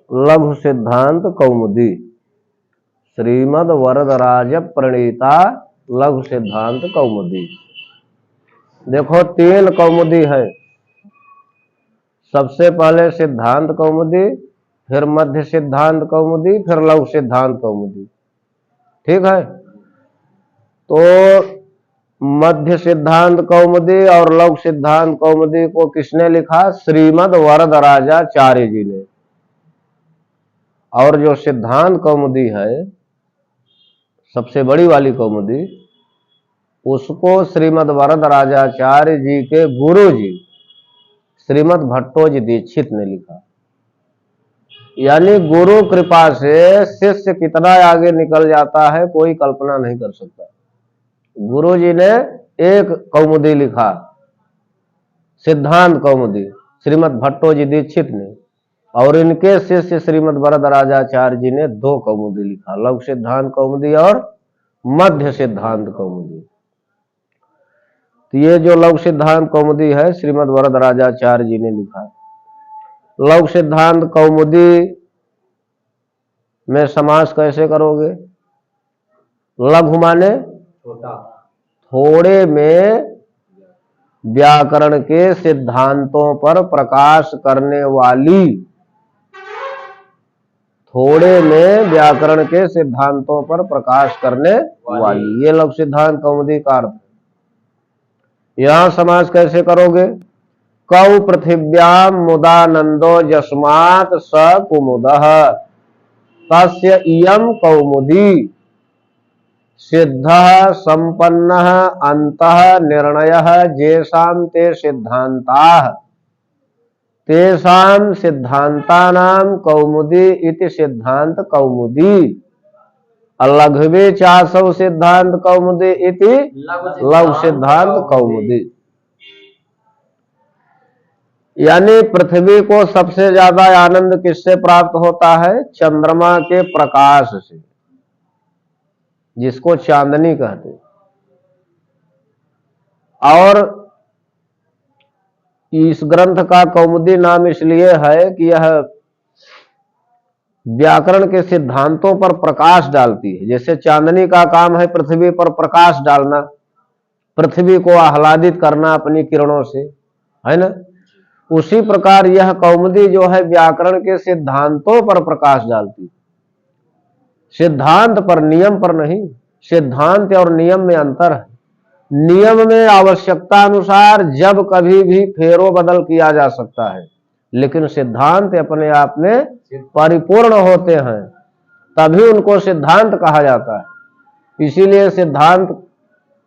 लघु सिद्धांत कौमुदी, श्रीमद वरदराज प्रणीता लघु सिद्धांत कौमुदी। देखो 3 कौमुदी है। सबसे पहले सिद्धांत कौमुदी, फिर मध्य सिद्धांत कौमुदी, फिर लघु सिद्धांत कौमुदी। ठीक है। तो मध्य सिद्धांत कौमुदी और लघु सिद्धांत कौमुदी को किसने लिखा? श्रीमद वरदराजाचार्य जी ने। और जो सिद्धांत कौमुदी है, सबसे बड़ी वाली कौमुदी, उसको श्रीमद वरदराजाचार्य जी के गुरु जी श्रीमद भट्टोजी दीक्षित ने लिखा। यानी गुरु कृपा से शिष्य कितना आगे निकल जाता है कोई कल्पना नहीं कर सकता। गुरु जी ने एक कौमुदी लिखा, सिद्धांत कौमुदी, श्रीमद भट्टोजी दीक्षित ने, और इनके शिष्य श्रीमद वरदराजाचार्य जी ने 2 कौमुदी लिखा, लघु सिद्धांत कौमुदी और मध्य सिद्धांत कौमुदी। तो ये जो लघु सिद्धांत कौमुदी है श्रीमद वरदराजाचार्य जी ने लिखा। लघु सिद्धांत कौमुदी में समास कैसे करोगे? लघु माने छोटा, थोड़े में व्याकरण के सिद्धांतों पर प्रकाश करने वाली, थोड़े में व्याकरण के सिद्धांतों पर प्रकाश करने वाली, ये लघु सिद्धांत कौमुदी का अर्थ। यहां समास कैसे करोगे? कौ पृथिव्याम मुदानंदो जस्मात् स कुमुदः तस्य इयं कौमुदी सिद्धः संपन्नः अंतः निर्णयः जेषां ते सिद्धान्ताः तेषां सिद्धान्तानां कौमुदी इति सिद्धांत कौमुदी। लघवे चासौ सिद्धांत कौमुदी इति लघु सिद्धांत कौमुदी। यानी पृथ्वी को सबसे ज्यादा आनंद किससे प्राप्त होता है? चंद्रमा के प्रकाश से, जिसको चांदनी कहते हैं। और इस ग्रंथ का कौमुदी नाम इसलिए है कि यह व्याकरण के सिद्धांतों पर प्रकाश डालती है। जैसे चांदनी का काम है पृथ्वी पर प्रकाश डालना, पृथ्वी को आह्लादित करना अपनी किरणों से, है ना? उसी प्रकार यह कौमुदी जो है व्याकरण के सिद्धांतों पर प्रकाश डालती, सिद्धांत पर, नियम पर नहीं। सिद्धांत और नियम में अंतर है। नियम में आवश्यकता अनुसार जब कभी भी फेरो बदल किया जा सकता है, लेकिन सिद्धांत अपने आप में परिपूर्ण होते हैं, तभी उनको सिद्धांत कहा जाता है। इसीलिए सिद्धांत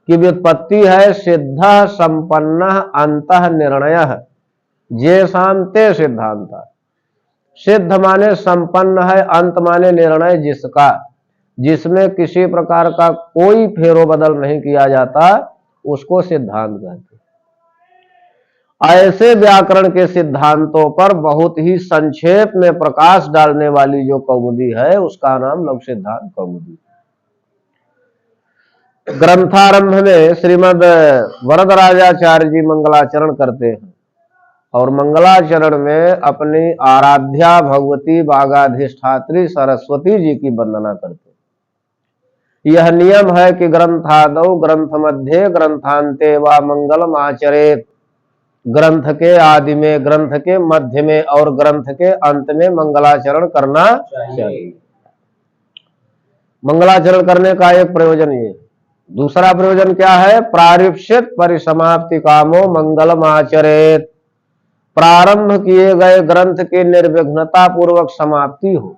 की व्युत्पत्ति है सिद्ध संपन्न अंतः निर्णय जेषां ते सिद्धांता। सिद्ध माने संपन्न है, अंत माने निर्णय जिसका, जिसमें किसी प्रकार का कोई फेरो बदल नहीं किया जाता, उसको सिद्धांत कहते हैं। ऐसे व्याकरण के सिद्धांतों पर बहुत ही संक्षेप में प्रकाश डालने वाली जो कौमुदी है उसका नाम लघु सिद्धांत कौमुदी। ग्रंथारंभ में श्रीमद वरदराजाचार्य जी मंगलाचरण करते हैं और मंगलाचरण में अपनी आराध्या भगवती बागाधिष्ठात्री सरस्वती जी की वंदना करते हैं। यह नियम है कि ग्रंथादौ ग्रंथ मध्य ग्रंथांते वा मंगलम आचरेत। ग्रंथ के आदि में, ग्रंथ के मध्य में और ग्रंथ के अंत में मंगलाचरण करना चाहिए। मंगलाचरण करने का एक प्रयोजन ये। दूसरा प्रयोजन क्या है? प्रारिप्सित परिसमाप्ति कामो मंगलम आचरेत। प्रारंभ किए गए ग्रंथ की निर्विघ्नता पूर्वक समाप्ति हो।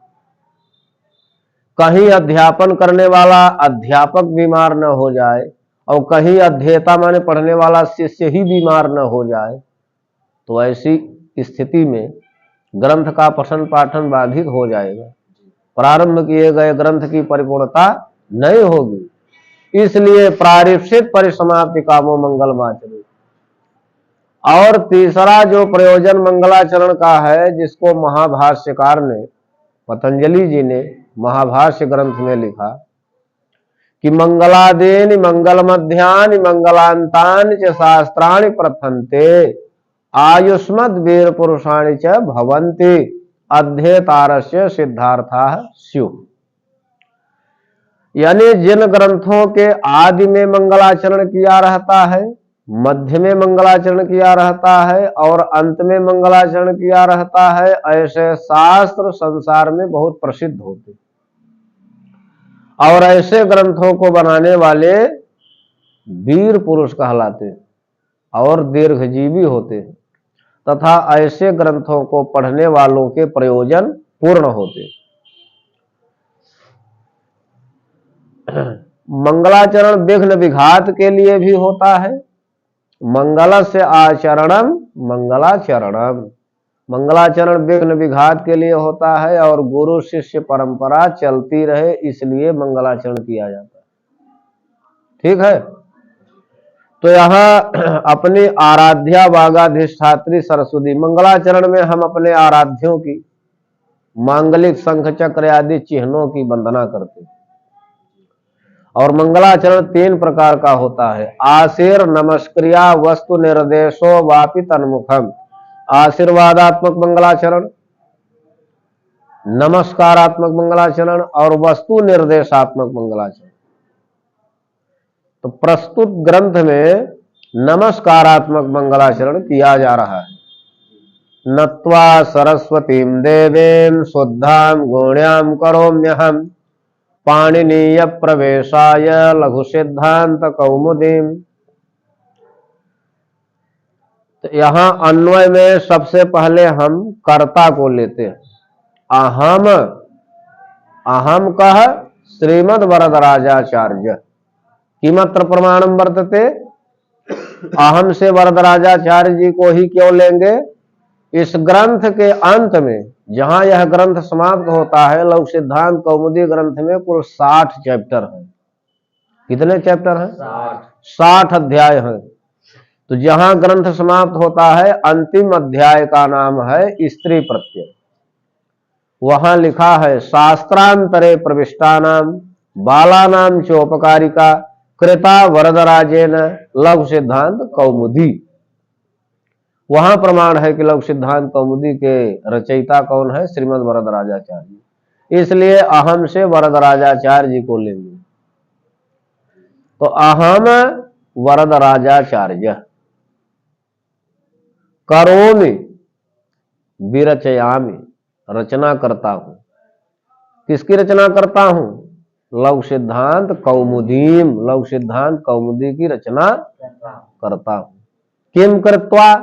कहीं अध्यापन करने वाला अध्यापक बीमार न हो जाए और कहीं अध्येता माने पढ़ने वाला शिष्य ही बीमार न हो जाए, तो ऐसी स्थिति में ग्रंथ का पठन पाठन बाधित हो जाएगा, प्रारंभ किए गए ग्रंथ की परिपूर्णता नहीं होगी। इसलिए प्रारिप्सित परिसमाप्ति कामो मंगलमाचरेत। और तीसरा जो प्रयोजन मंगलाचरण का है, जिसको महाभाष्यकार ने, पतंजलि जी ने महाभाष्य ग्रंथ में लिखा कि मंगलादीनि मंगल मध्यानि मंगलांतानि च शास्त्राणि प्रथन्ते आयुष्मद वीर पुरुषाणि च भवन्ति अध्येतारस्य सिद्धार्था स्युः। यानी जिन ग्रंथों के आदि में मंगलाचरण किया रहता है, मध्य में मंगलाचरण किया रहता है और अंत में मंगलाचरण किया रहता है, ऐसे शास्त्र संसार में बहुत प्रसिद्ध होते और ऐसे ग्रंथों को बनाने वाले वीर पुरुष कहलाते और दीर्घजीवी होते हैं तथा ऐसे ग्रंथों को पढ़ने वालों के प्रयोजन पूर्ण होते। मंगलाचरण विघ्न विघात के लिए भी होता है। मंगलस्य आचरणम मंगलाचरणम, मंगलाचरण विघ्न विघात के लिए होता है और गुरु शिष्य परंपरा चलती रहे इसलिए मंगलाचरण किया जाता है। ठीक है, तो यहाँ अपनी आराध्या वागाधिष्ठात्री सरस्वती, मंगलाचरण में हम अपने आराध्यों की मांगलिक शंख चक्र आदि चिन्हों की वंदना करते हैं। और मंगलाचरण 3 प्रकार का होता है। आशीर नमस्क्रिया वस्तु निर्देशो वापि तन्मुखम, आशीर्वादात्मक मंगलाचरण, नमस्कारात्मक मंगलाचरण और वस्तु निर्देशात्मक मंगलाचरण। तो प्रस्तुत ग्रंथ में नमस्कारात्मक मंगलाचरण किया जा रहा है। नत्वा सरस्वतीं देवीं शुद्धां गुण्यां करोम्यहम् पाणिनीय प्रवेशाय लघु सिद्धांत कौमुदीम। तो यहां अन्वय में सबसे पहले हम कर्ता को लेते हैं। अहम, अहम कह श्रीमद वरदराजाचार्य किमत्र प्रमाणम वर्तते। अहम से वरदराजाचार्य जी को ही क्यों लेंगे? इस ग्रंथ के अंत में जहां यह ग्रंथ समाप्त होता है, लौक सिद्धांत कौमुदी ग्रंथ में कुल 60 चैप्टर हैं। कितने चैप्टर हैं? 60 अध्याय हैं। तो जहां ग्रंथ समाप्त होता है अंतिम अध्याय का नाम है स्त्री प्रत्यय। वहां लिखा है शास्त्रांतरे प्रविष्टानाम बालानाम चोपकारिका कृता वरदराजेन लघु सिद्धांत कौमुदी। वहां प्रमाण है कि लघु सिद्धांत कौमुदी के रचयिता कौन है? श्रीमद वरदराजाचार्य। इसलिए अहम से वरदराजाचार्य जी को लेंगे। तो अहम वरदराजाचार्य करोमि विरचयामि, रचना करता हूं। किसकी रचना करता हूं? लघु सिद्धांत कौमुदीम, लघु सिद्धांत कौमुदी की रचना करता हूं। किम कृत्वा,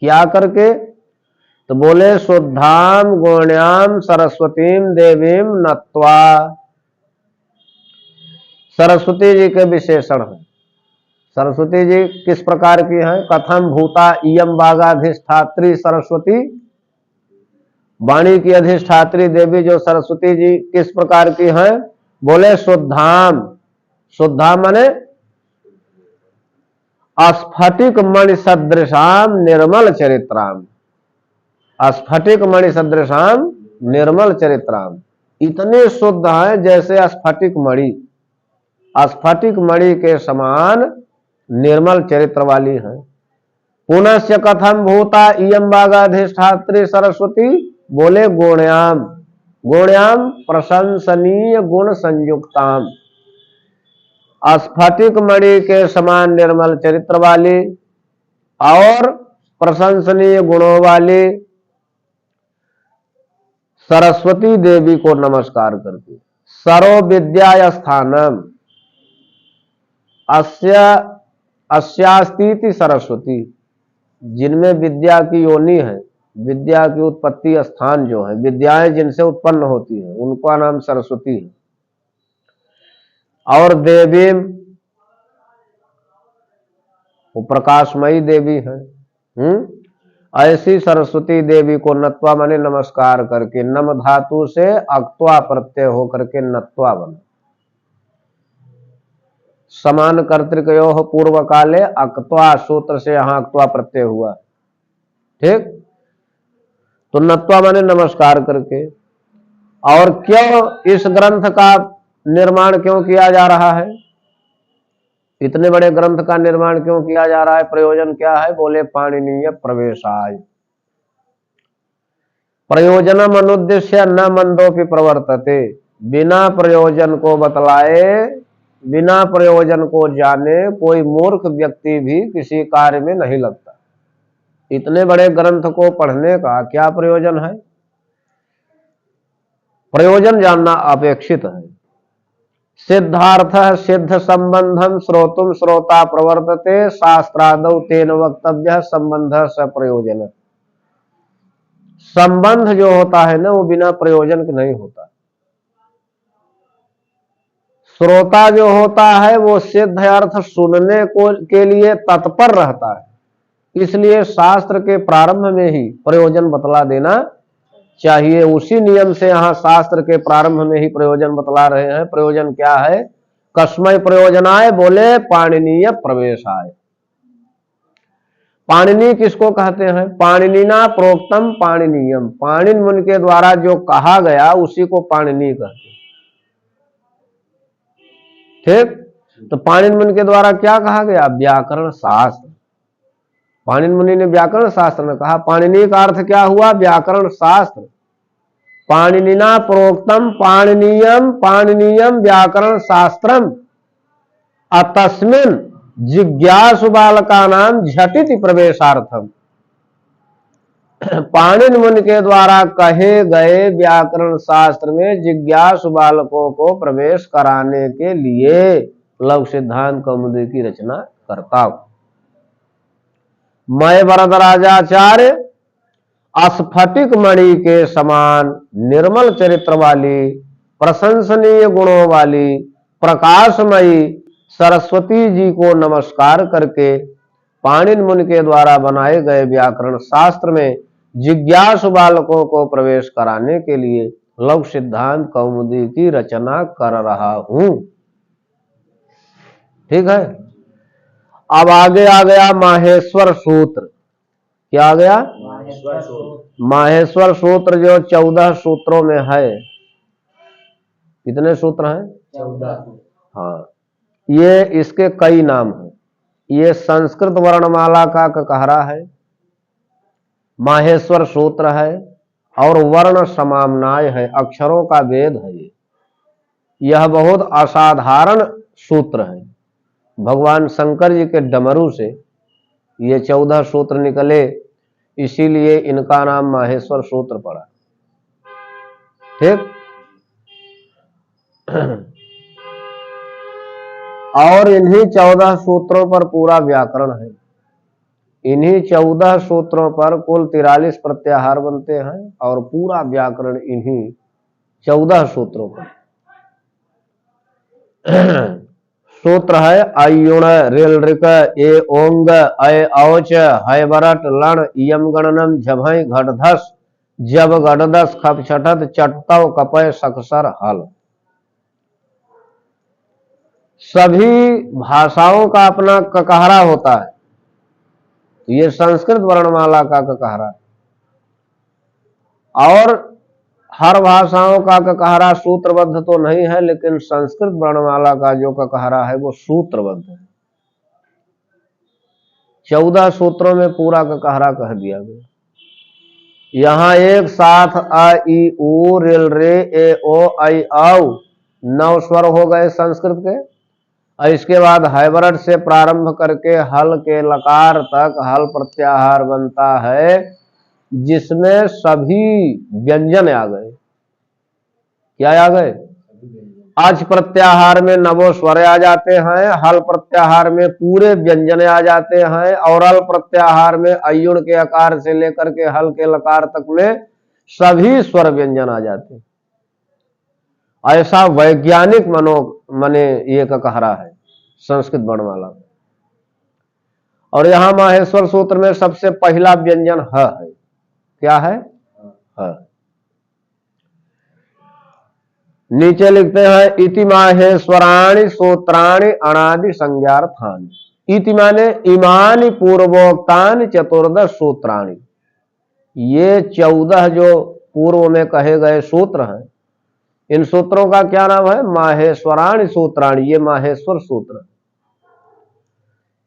क्या करके? तो बोले शुद्धाम गुण्याम सरस्वतीम देवीम नत्वा। सरस्वती जी के विशेषण है। सरस्वती जी किस प्रकार की हैं? कथम भूता इयम वागाधिष्ठात्री सरस्वती, वाणी की अधिष्ठात्री देवी जो सरस्वती जी किस प्रकार की हैं? बोले शुद्धाम, शुद्धाम माने स्फटिक मणि सदृशाम निर्मल चरित्राम, स्फटिक मणि सदृशाम निर्मल चरित्राम। इतने शुद्ध हैं जैसे स्फटिक मणि, स्फटिक मणि के समान निर्मल चरित्र वाली है। पुनश्च कथम भूता इयम वागाधिष्ठात्री सरस्वती, बोले गुण्याम, गुण्याम प्रशंसनीय गुण संयुक्ताम, स्फटिक मणि के समान निर्मल चरित्र वाली और प्रशंसनीय गुणों वाली सरस्वती देवी को नमस्कार करती। सरो विद्या स्थानम अस्यास्तीति सरस्वती, जिनमें विद्या की योनि है, विद्या की उत्पत्ति स्थान जो है, विद्याएं जिनसे उत्पन्न होती है उनका नाम सरस्वती है। और देवी वो प्रकाशमयी देवी है। ऐसी सरस्वती देवी को नत्वा माने नमस्कार करके, नम धातु से अक्त्वा प्रत्यय होकर के नत्वा बना। समान कर्तृकयो पूर्व काले अक्त्वा सूत्र से यहां अक्त्वा प्रत्यय हुआ। ठीक, तो नत्वा माने नमस्कार करके। और क्यों इस ग्रंथ का निर्माण क्यों किया जा रहा है? इतने बड़े ग्रंथ का निर्माण क्यों किया जा रहा है? प्रयोजन क्या है? बोले पाणिनीय प्रवेशाय। प्रयोजनम अनुद्देश्य न मंदोपि प्रवर्तते, बिना प्रयोजन को बतलाए, बिना प्रयोजन को जाने कोई मूर्ख व्यक्ति भी किसी कार्य में नहीं लगता। इतने बड़े ग्रंथ को पढ़ने का क्या प्रयोजन है? प्रयोजन जानना अपेक्षित है। सिद्धार्थ सिद्ध संबंधम श्रोतुम श्रोता प्रवर्तते, शास्त्रादौ तेन वक्तव्य संबंध स प्रयोजन। संबंध जो होता है ना वो बिना प्रयोजन के नहीं होता। श्रोता जो होता है वो सिद्ध अर्थ सुनने को के लिए तत्पर रहता है, इसलिए शास्त्र के प्रारंभ में ही प्रयोजन बतला देना चाहिए। उसी नियम से यहाँ शास्त्र के प्रारंभ में ही प्रयोजन बतला रहे हैं। प्रयोजन क्या है? कस्मय प्रयोजनाय, बोले पाणिनीय प्रवेशाय। पाणिनि किसको कहते हैं? पाणिनिना प्रोक्तम पाणिनीयम, पाणिन मुनि के द्वारा जो कहा गया उसी को पाणिनि कहते हैं। ठीक, तो पाणिन मुनि के द्वारा क्या कहा गया? व्याकरण शास्त्र। पाणिन मुनि ने व्याकरण शास्त्र में कहा। पाणिनि का अर्थ क्या हुआ? व्याकरण शास्त्र। पाणिनिना प्रोक्तम पाणिनीयम, पाणिनीयम व्याकरण शास्त्रम, अतस्मिन् जिज्ञासु बालकानां झटिति प्रवेशार्थम। पाणिन मुनि के द्वारा कहे गए व्याकरण शास्त्र में जिज्ञासु बालकों को प्रवेश कराने के लिए लघु सिद्धांत कौमुदी की रचना करता हूं। मैं वरदराजाचार्य स्फटिक मणि के समान निर्मल चरित्र वाली, प्रशंसनीय गुणों वाली, प्रकाशमयी सरस्वती जी को नमस्कार करके पाणिन मुनि के द्वारा बनाए गए व्याकरण शास्त्र में जिज्ञासु बालकों को प्रवेश कराने के लिए लघु सिद्धांत कौमुदी की रचना कर रहा हूं। ठीक है। अब आगे आ गया माहेश्वर सूत्र। क्या आ गया? माहेश्वर सूत्र जो 14 सूत्रों में है। कितने सूत्र हैं? 14। हाँ, ये इसके कई नाम हैं। ये संस्कृत वर्णमाला का ककहरा है, माहेश्वर सूत्र है, और वर्ण समाम्नाय है, अक्षरों का वेद है। यह बहुत असाधारण सूत्र है। भगवान शंकर जी के डमरू से ये 14 सूत्र निकले, इसीलिए इनका नाम माहेश्वर सूत्र पड़ा। ठीक। और इन्हीं 14 सूत्रों पर पूरा व्याकरण है। इन्हीं 14 सूत्रों पर कुल 43 प्रत्याहार बनते हैं और पूरा व्याकरण इन्हीं 14 सूत्रों पर। सूत्र है अयुण रेल ऋक ए ओंग अय औच है वरट लण यम गणनम झभय घटधस जब गडदस खप छठत चटतव कपय सकसर हल। सभी भाषाओं का अपना ककहरा होता है। ये संस्कृत वर्णमाला का ककहरा, और हर भाषाओं का ककहरा सूत्रबद्ध तो नहीं है, लेकिन संस्कृत वर्णमाला का जो ककहरा है वो सूत्रबद्ध है। 14 सूत्रों में पूरा ककहरा कह दिया गया। यहां एक साथ अ ई उ रेल रे ए ओ ऐ औ 9 स्वर हो गए संस्कृत के। और इसके बाद हैवरट से प्रारंभ करके हल के लकार तक हल प्रत्याहार बनता है, जिसमें सभी व्यंजन आ गए। क्या आ गए? अच प्रत्याहार में नवो स्वर आ जाते हैं, हल प्रत्याहार में पूरे व्यंजन आ जाते हैं, और अल प्रत्याहार में अयुण के आकार से लेकर के हल के लकार तक में सभी स्वर व्यंजन आ जाते हैं। ऐसा वैज्ञानिक मने ये ककहरा है संस्कृत वर्णमाला। और यहां माहेश्वर सूत्र में सबसे पहला व्यंजन ह है। क्या है? ह। नीचे लिखते हैं इति माहेश्वराणि सूत्राणि अनादि संज्ञार्थानि। इति माने इमानि पूर्वोक्तानि 14 सूत्राणि। ये 14 जो पूर्व में कहे गए सूत्र हैं, इन सूत्रों का क्या नाम है? माहेश्वराणि सूत्राणि। ये माहेश्वर सूत्र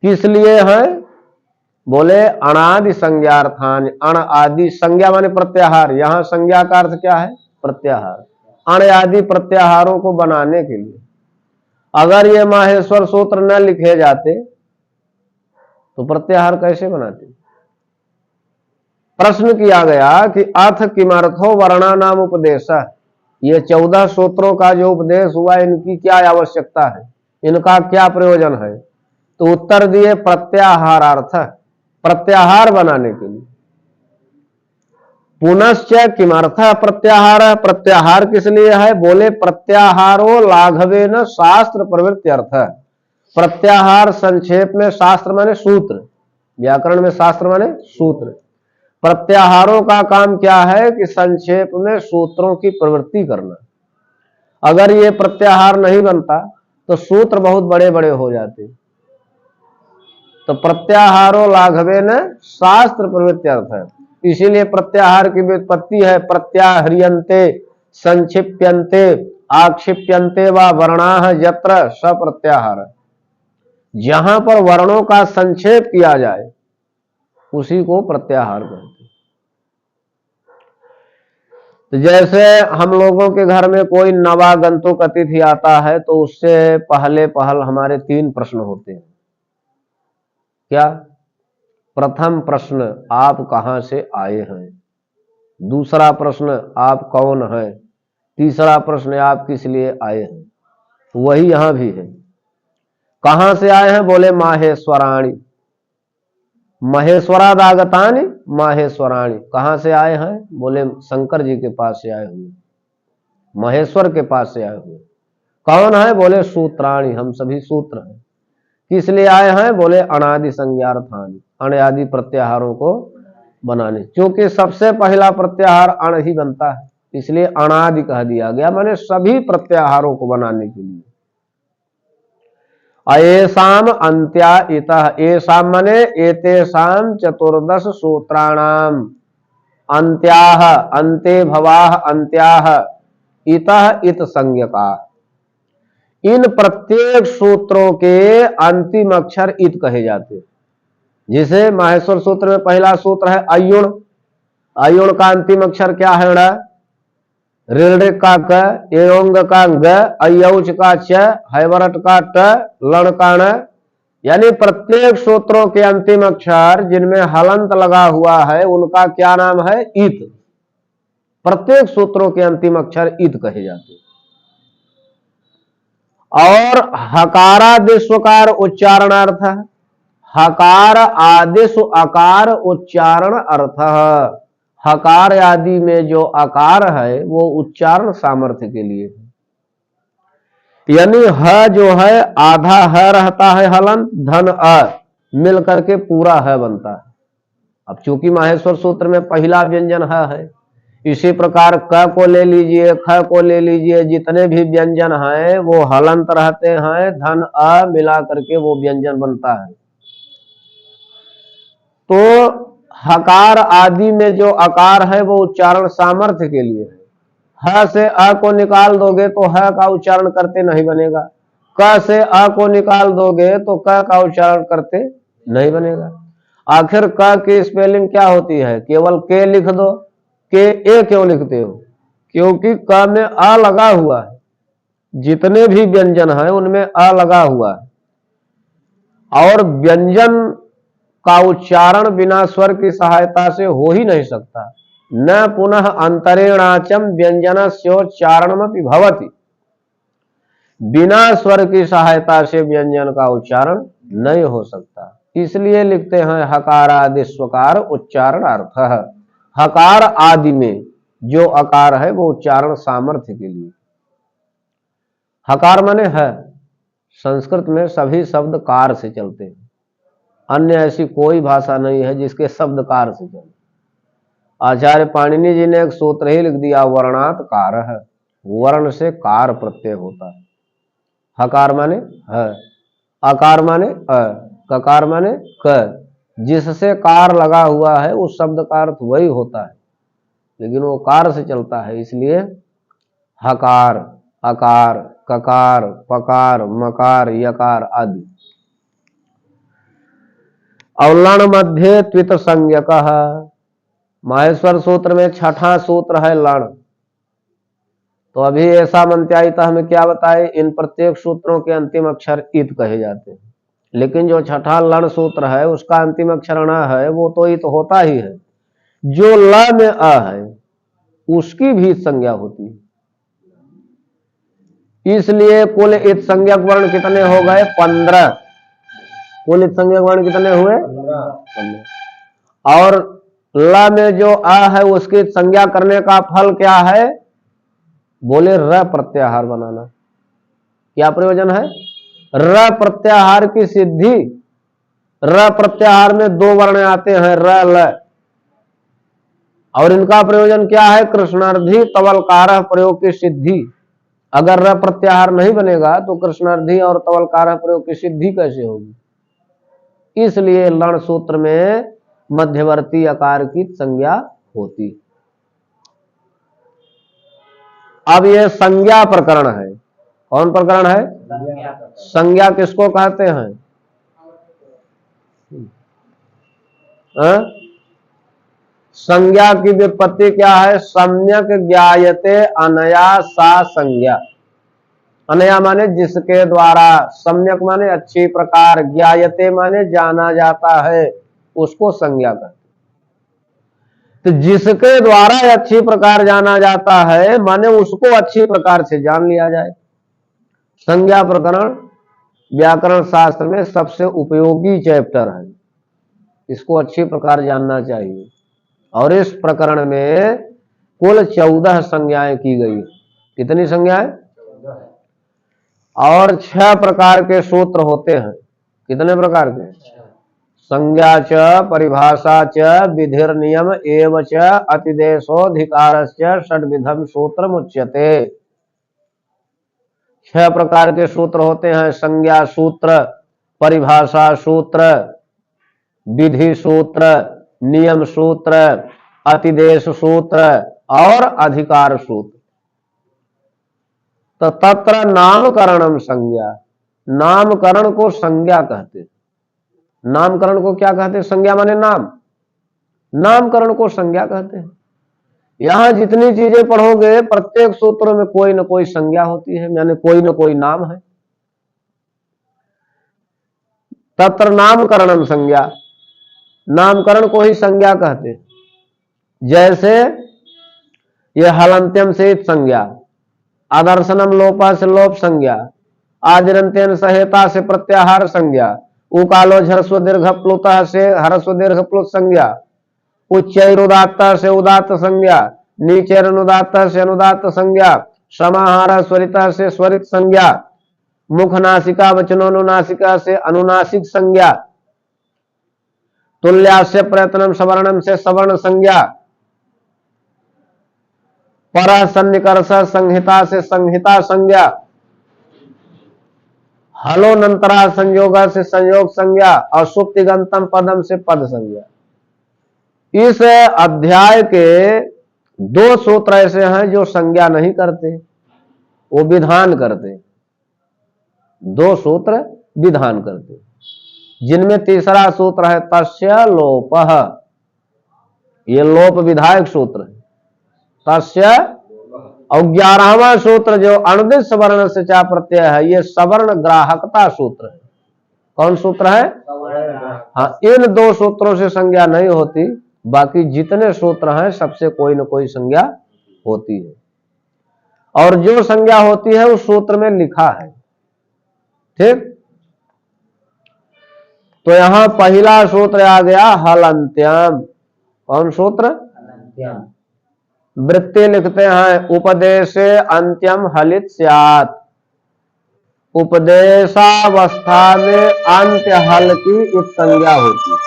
किस लिए है? बोले अणादि संज्ञार्थान, अण आदि संज्ञा माने प्रत्याहार, यहां संज्ञा का अर्थ क्या है? प्रत्याहार। अण आदि प्रत्याहारों को बनाने के लिए अगर ये माहेश्वर सूत्र न लिखे जाते तो प्रत्याहार कैसे बनाते? प्रश्न किया गया कि अथ किमर्थो वर्णा नाम उपदेश, ये 14 सूत्रों का जो उपदेश हुआ इनकी क्या आवश्यकता है, इनका क्या प्रयोजन है? तो उत्तर दिए प्रत्याहारार्थ, प्रत्याहार बनाने के लिए। पुनश्च किमर्थ प्रत्याहार, प्रत्याहार किस लिए है? बोले प्रत्याहारो लाघवेन शास्त्र प्रवृत्त्यर्थ, प्रत्याहार संक्षेप में शास्त्र माने सूत्र, व्याकरण में शास्त्र माने सूत्र। प्रत्याहारों का काम क्या है कि संक्षेप में सूत्रों की प्रवृत्ति करना। अगर ये प्रत्याहार नहीं बनता तो सूत्र बहुत बड़े बड़े हो जाते। तो प्रत्याहारो लाघवेन शास्त्र प्रवृत्त्यर्थ है, इसीलिए प्रत्याहार की व्युत्पत्ति है प्रत्याह्रियन्ते संक्षिप्यन्ते आक्षिप्यन्ते व वर्णाः यत्र स प्रत्याहार, जहां पर वर्णों का संक्षेप किया जाए उसी को प्रत्याहार कहते। तो जैसे हम लोगों के घर में कोई नवागंतुक अतिथि आता है तो उससे पहले पहल हमारे 3 प्रश्न होते हैं। क्या? प्रथम प्रश्न, आप कहां से आए हैं? दूसरा प्रश्न, आप कौन हैं? तीसरा प्रश्न, आप किस लिए आए हैं? वही यहां भी है। कहां से आए हैं? बोले माहेश्वराणी, महेश्वरादागतानि माहेश्वराणी। कहां से आए हैं? बोले शंकर जी के पास से आए हुए, महेश्वर के पास से आए हुए। कौन है? बोले सूत्राणी, हम सभी सूत्र हैं। किस लिए आए हैं? बोले अनादि संज्ञार्थानि, अण आदि प्रत्याहारों को बनाने, क्योंकि सबसे पहला प्रत्याहार अण ही बनता है, इसलिए अनादि कह दिया गया, माने सभी प्रत्याहारों को बनाने के लिए। अयेषाम अंत्या इतः, एषाम माने एतेषाम 14 सूत्राणाम अंत्याः, अन्ते भवाः अंत्याः, इतः इत संज्ञका, इन प्रत्येक सूत्रों के अंतिम अक्षर इत कहे जाते। जिसे माहेश्वर सूत्र में पहला सूत्र है अयुण, अयुण का अंतिम अक्षर क्या है? ऋण का क, एओंग का ग, अयौच का च, हैवरट का ट, लण का ण, यानी प्रत्येक सूत्रों के अंतिम अक्षर जिनमें हलंत लगा हुआ है उनका क्या नाम है? इत। प्रत्येक सूत्रों के अंतिम अक्षर इत कहे जाते। और हकारादिस्वकार उच्चारणार्थ, हकार आदिश अकार उच्चारण अर्थ, हकार आदि में जो आकार है वो उच्चारण सामर्थ्य के लिए है। यानी ह जो है आधा ह रहता है हलंत, धन अ मिल करके पूरा ह बनता है। अब चूंकि माहेश्वर सूत्र में पहला व्यंजन ह है, इसी प्रकार क को ले लीजिए, ख को ले लीजिए, जितने भी व्यंजन हैं वो हलंत रहते हैं, धन अ मिला करके वो व्यंजन बनता है। तो हकार आदि में जो आकार है वो उच्चारण सामर्थ्य के लिए है। ह से अ को निकाल दोगे तो ह का उच्चारण करते नहीं बनेगा, क से अ को निकाल दोगे तो क का उच्चारण करते नहीं बनेगा। आखिर क की स्पेलिंग क्या होती है? केवल के लिख दो, के ए क्यों लिखते हो? क्योंकि क में अ लगा हुआ है, जितने भी व्यंजन है उनमें अ लगा हुआ है, और व्यंजन का उच्चारण बिना स्वर की सहायता से हो ही नहीं सकता। न पुनः अंतरेणाचम व्यंजनस्योच्चारणमपि भवति, बिना स्वर की सहायता से व्यंजन का उच्चारण नहीं हो सकता। इसलिए लिखते हैं हकारादि स्वकार उच्चारणार्थ, हकार आदि में जो आकार है वो उच्चारण सामर्थ्य के लिए। हकार माने है, संस्कृत में सभी शब्द कार से चलते हैं, अन्य ऐसी कोई भाषा नहीं है जिसके शब्द कार से चले। आचार्य पाणिनि जी ने एक सूत्र ही लिख दिया, वर्णात कार है, वर्ण से कार प्रत्यय होता है। हकार माने है, अकार माने अ, ककार माने क, जिससे कार लगा हुआ है उस शब्द का अर्थ वही होता है, लेकिन वो कार से चलता है, इसलिए हकार, अकार, ककार, पकार, मकार, यकार आदि। और लण मध्य त्वित संज्ञक। माहेश्वर सूत्र में छठा सूत्र है लण। तो अभी ऐसा मंत्यायिता हमें क्या बताए, इन प्रत्येक सूत्रों के अंतिम अक्षर इत कहे जाते हैं, लेकिन जो छठा लण सूत्र है उसका अंतिम अक्षर ण है, वो तो इत होता ही है। जो ल में अ है उसकी भी संज्ञा होती है। इसलिए कुल इत संज्ञक वर्ण कितने हो गए, 15। कुल इत संज्ञक वर्ण कितने हुए, 15। और ल में जो अ है उसकी संज्ञा करने का फल क्या है, बोले र प्रत्याहार बनाना। क्या प्रयोजन है, र प्रत्याहार की सिद्धि। र प्रत्याहार में दो वर्ण आते हैं, र ल, और इनका प्रयोजन क्या है, कृष्णार्धी तवलकार प्रयोग की सिद्धि। अगर र प्रत्याहार नहीं बनेगा तो कृष्णार्धी और तवलकार प्रयोग की सिद्धि कैसे होगी। इसलिए लण सूत्र में मध्यवर्ती आकार की संज्ञा होती। अब यह संज्ञा प्रकरण है। कौन प्रकरण है, संज्ञा किसको कहते हैं, संज्ञा की व्युत्पत्ति क्या है, सम्यक ज्ञायते अनया सा संज्ञा। अनया माने जिसके द्वारा, सम्यक माने अच्छी प्रकार, ज्ञायते माने जाना जाता है, उसको संज्ञा कहते। तो जिसके द्वारा अच्छी प्रकार जाना जाता है माने उसको अच्छी प्रकार से जान लिया जाए। संज्ञा प्रकरण व्याकरण शास्त्र में सबसे उपयोगी चैप्टर है, इसको अच्छी प्रकार जानना चाहिए। और इस प्रकरण में कुल 14 संज्ञाएं की गई। कितनी संज्ञाएं, और 6 प्रकार के सूत्र होते हैं। कितने प्रकार के, संज्ञा च परिभाषा च विधिर नियम एव च अतिदेशोधिकारस्य षड्विधम सूत्र मुच्यते। 6 प्रकार के सूत्र होते हैं, संज्ञा सूत्र, परिभाषा सूत्र, विधि सूत्र, नियम सूत्र, अतिदेश सूत्र और अधिकार सूत्र। तो तत्र नामकरणम संज्ञा, नामकरण को संज्ञा कहते। नामकरण को क्या कहते, संज्ञा माने नाम, नामकरण को संज्ञा कहते हैं। यहां जितनी चीजें पढ़ोगे प्रत्येक सूत्रों में कोई न कोई संज्ञा होती है, यानी कोई न कोई नाम है। तत्र नामकरणम संज्ञा, नामकरण को ही संज्ञा कहते। जैसे ये हलंत्यम से संज्ञा, आदर्शनम लोपा से लोप संज्ञा, आदिरंत्यन सहेता से प्रत्याहार संज्ञा, उकालो झरस्व दीर्घ प्लुतः से हरस्व दीर्घ प्लुत संज्ञा, उच्चैरुदात्त से उदात्त संज्ञा, नीचैरनुदात्त से अनुदात्त संज्ञा, समाहार स्वरित से स्वरित संज्ञा, मुख नासिका वचनोनुनासिका से अनुनासिक संज्ञा, तुल्यास्य प्रयत्नम सवर्णम से सवर्ण संज्ञा, पर सन्निकर्ष संहिता से संहिता संज्ञा, हलोनंतरा संयोग से संयोग संज्ञा, और सुप्तिगंतम पदम से पद संज्ञा। इस अध्याय के 2 सूत्र ऐसे हैं जो संज्ञा नहीं करते, वो विधान करते। 2 सूत्र विधान करते, जिनमें तीसरा सूत्र है तस्य लोपः, ये लोप विधायक सूत्र है तस्य। और 11वां सूत्र जो अणुदित सवर्ण से चा प्रत्यय है, ये सवर्ण ग्राहकता सूत्र है। कौन सूत्र है, हाँ, इन 2 सूत्रों से संज्ञा नहीं होती, बाकी जितने सूत्र हैं सबसे कोई न कोई संज्ञा होती है। और जो संज्ञा होती है उस सूत्र में लिखा है। ठीक, तो यहां पहला सूत्र आ गया हलंत्यम। कौन सूत्र, वृत्ति लिखते हैं, उपदेशे अंत्यम हलित स्यात्, उपदेशावस्था में अंत्य हल की इत संज्ञा होती।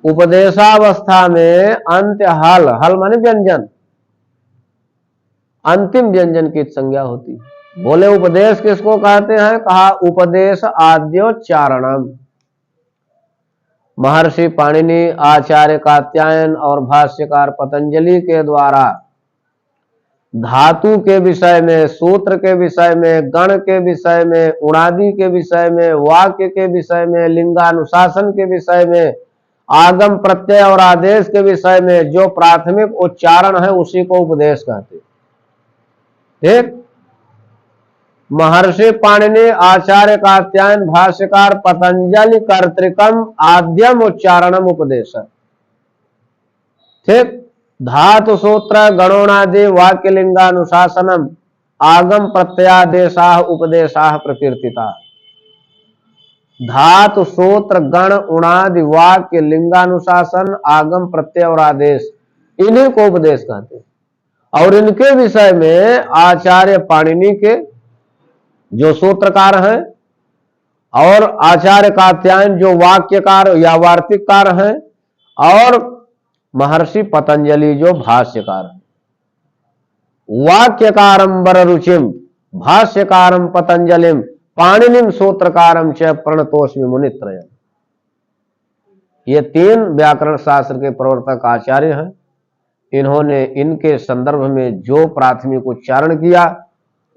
उपदेशावस्था में अंत्य हल, हल माने व्यंजन, अंतिम व्यंजन की संज्ञा होती। बोले उपदेश किसको कहते हैं, कहा उपदेश आद्योच्चारणम। महर्षि पाणिनि, आचार्य कात्यायन और भाष्यकार पतंजलि के द्वारा धातु के विषय में, सूत्र के विषय में, गण के विषय में, उणादि के विषय में, वाक्य के विषय में, लिंगानुशासन के विषय में, आगम प्रत्यय और आदेश के विषय में जो प्राथमिक उच्चारण है उसी को उपदेश कहते। ठीक। महर्षि पाणिनि, आचार्य कात्यायन, भाष्यकार पतंजलि कर्तृकम आद्यम उच्चारणम उपदेश। ठीक। धातु सूत्र गणोनादि वाक्य लिंगानुशासनम आगम प्रत्यादेशा उपदेशा प्रकीर्तिता। धातु सूत्र गण उणादि वाक्य लिंगानुशासन आगम प्रत्यय और आदेश, इन्हीं को उपदेश कहते हैं। और इनके विषय में आचार्य पाणिनि के जो सूत्रकार हैं और आचार्य कात्यायन जो वाक्यकार या वार्तिककार हैं और महर्षि पतंजलि जो भाष्यकार हैं। वाक्यकारम वररुचिम भाष्यकारम पतंजलिम पाणिनिम सूत्रकारम च प्रणतोस्मि मुनित्रयम्। ये तीन व्याकरण शास्त्र के प्रवर्तक आचार्य हैं। इन्होंने इनके संदर्भ में जो प्राथमिक उच्चारण किया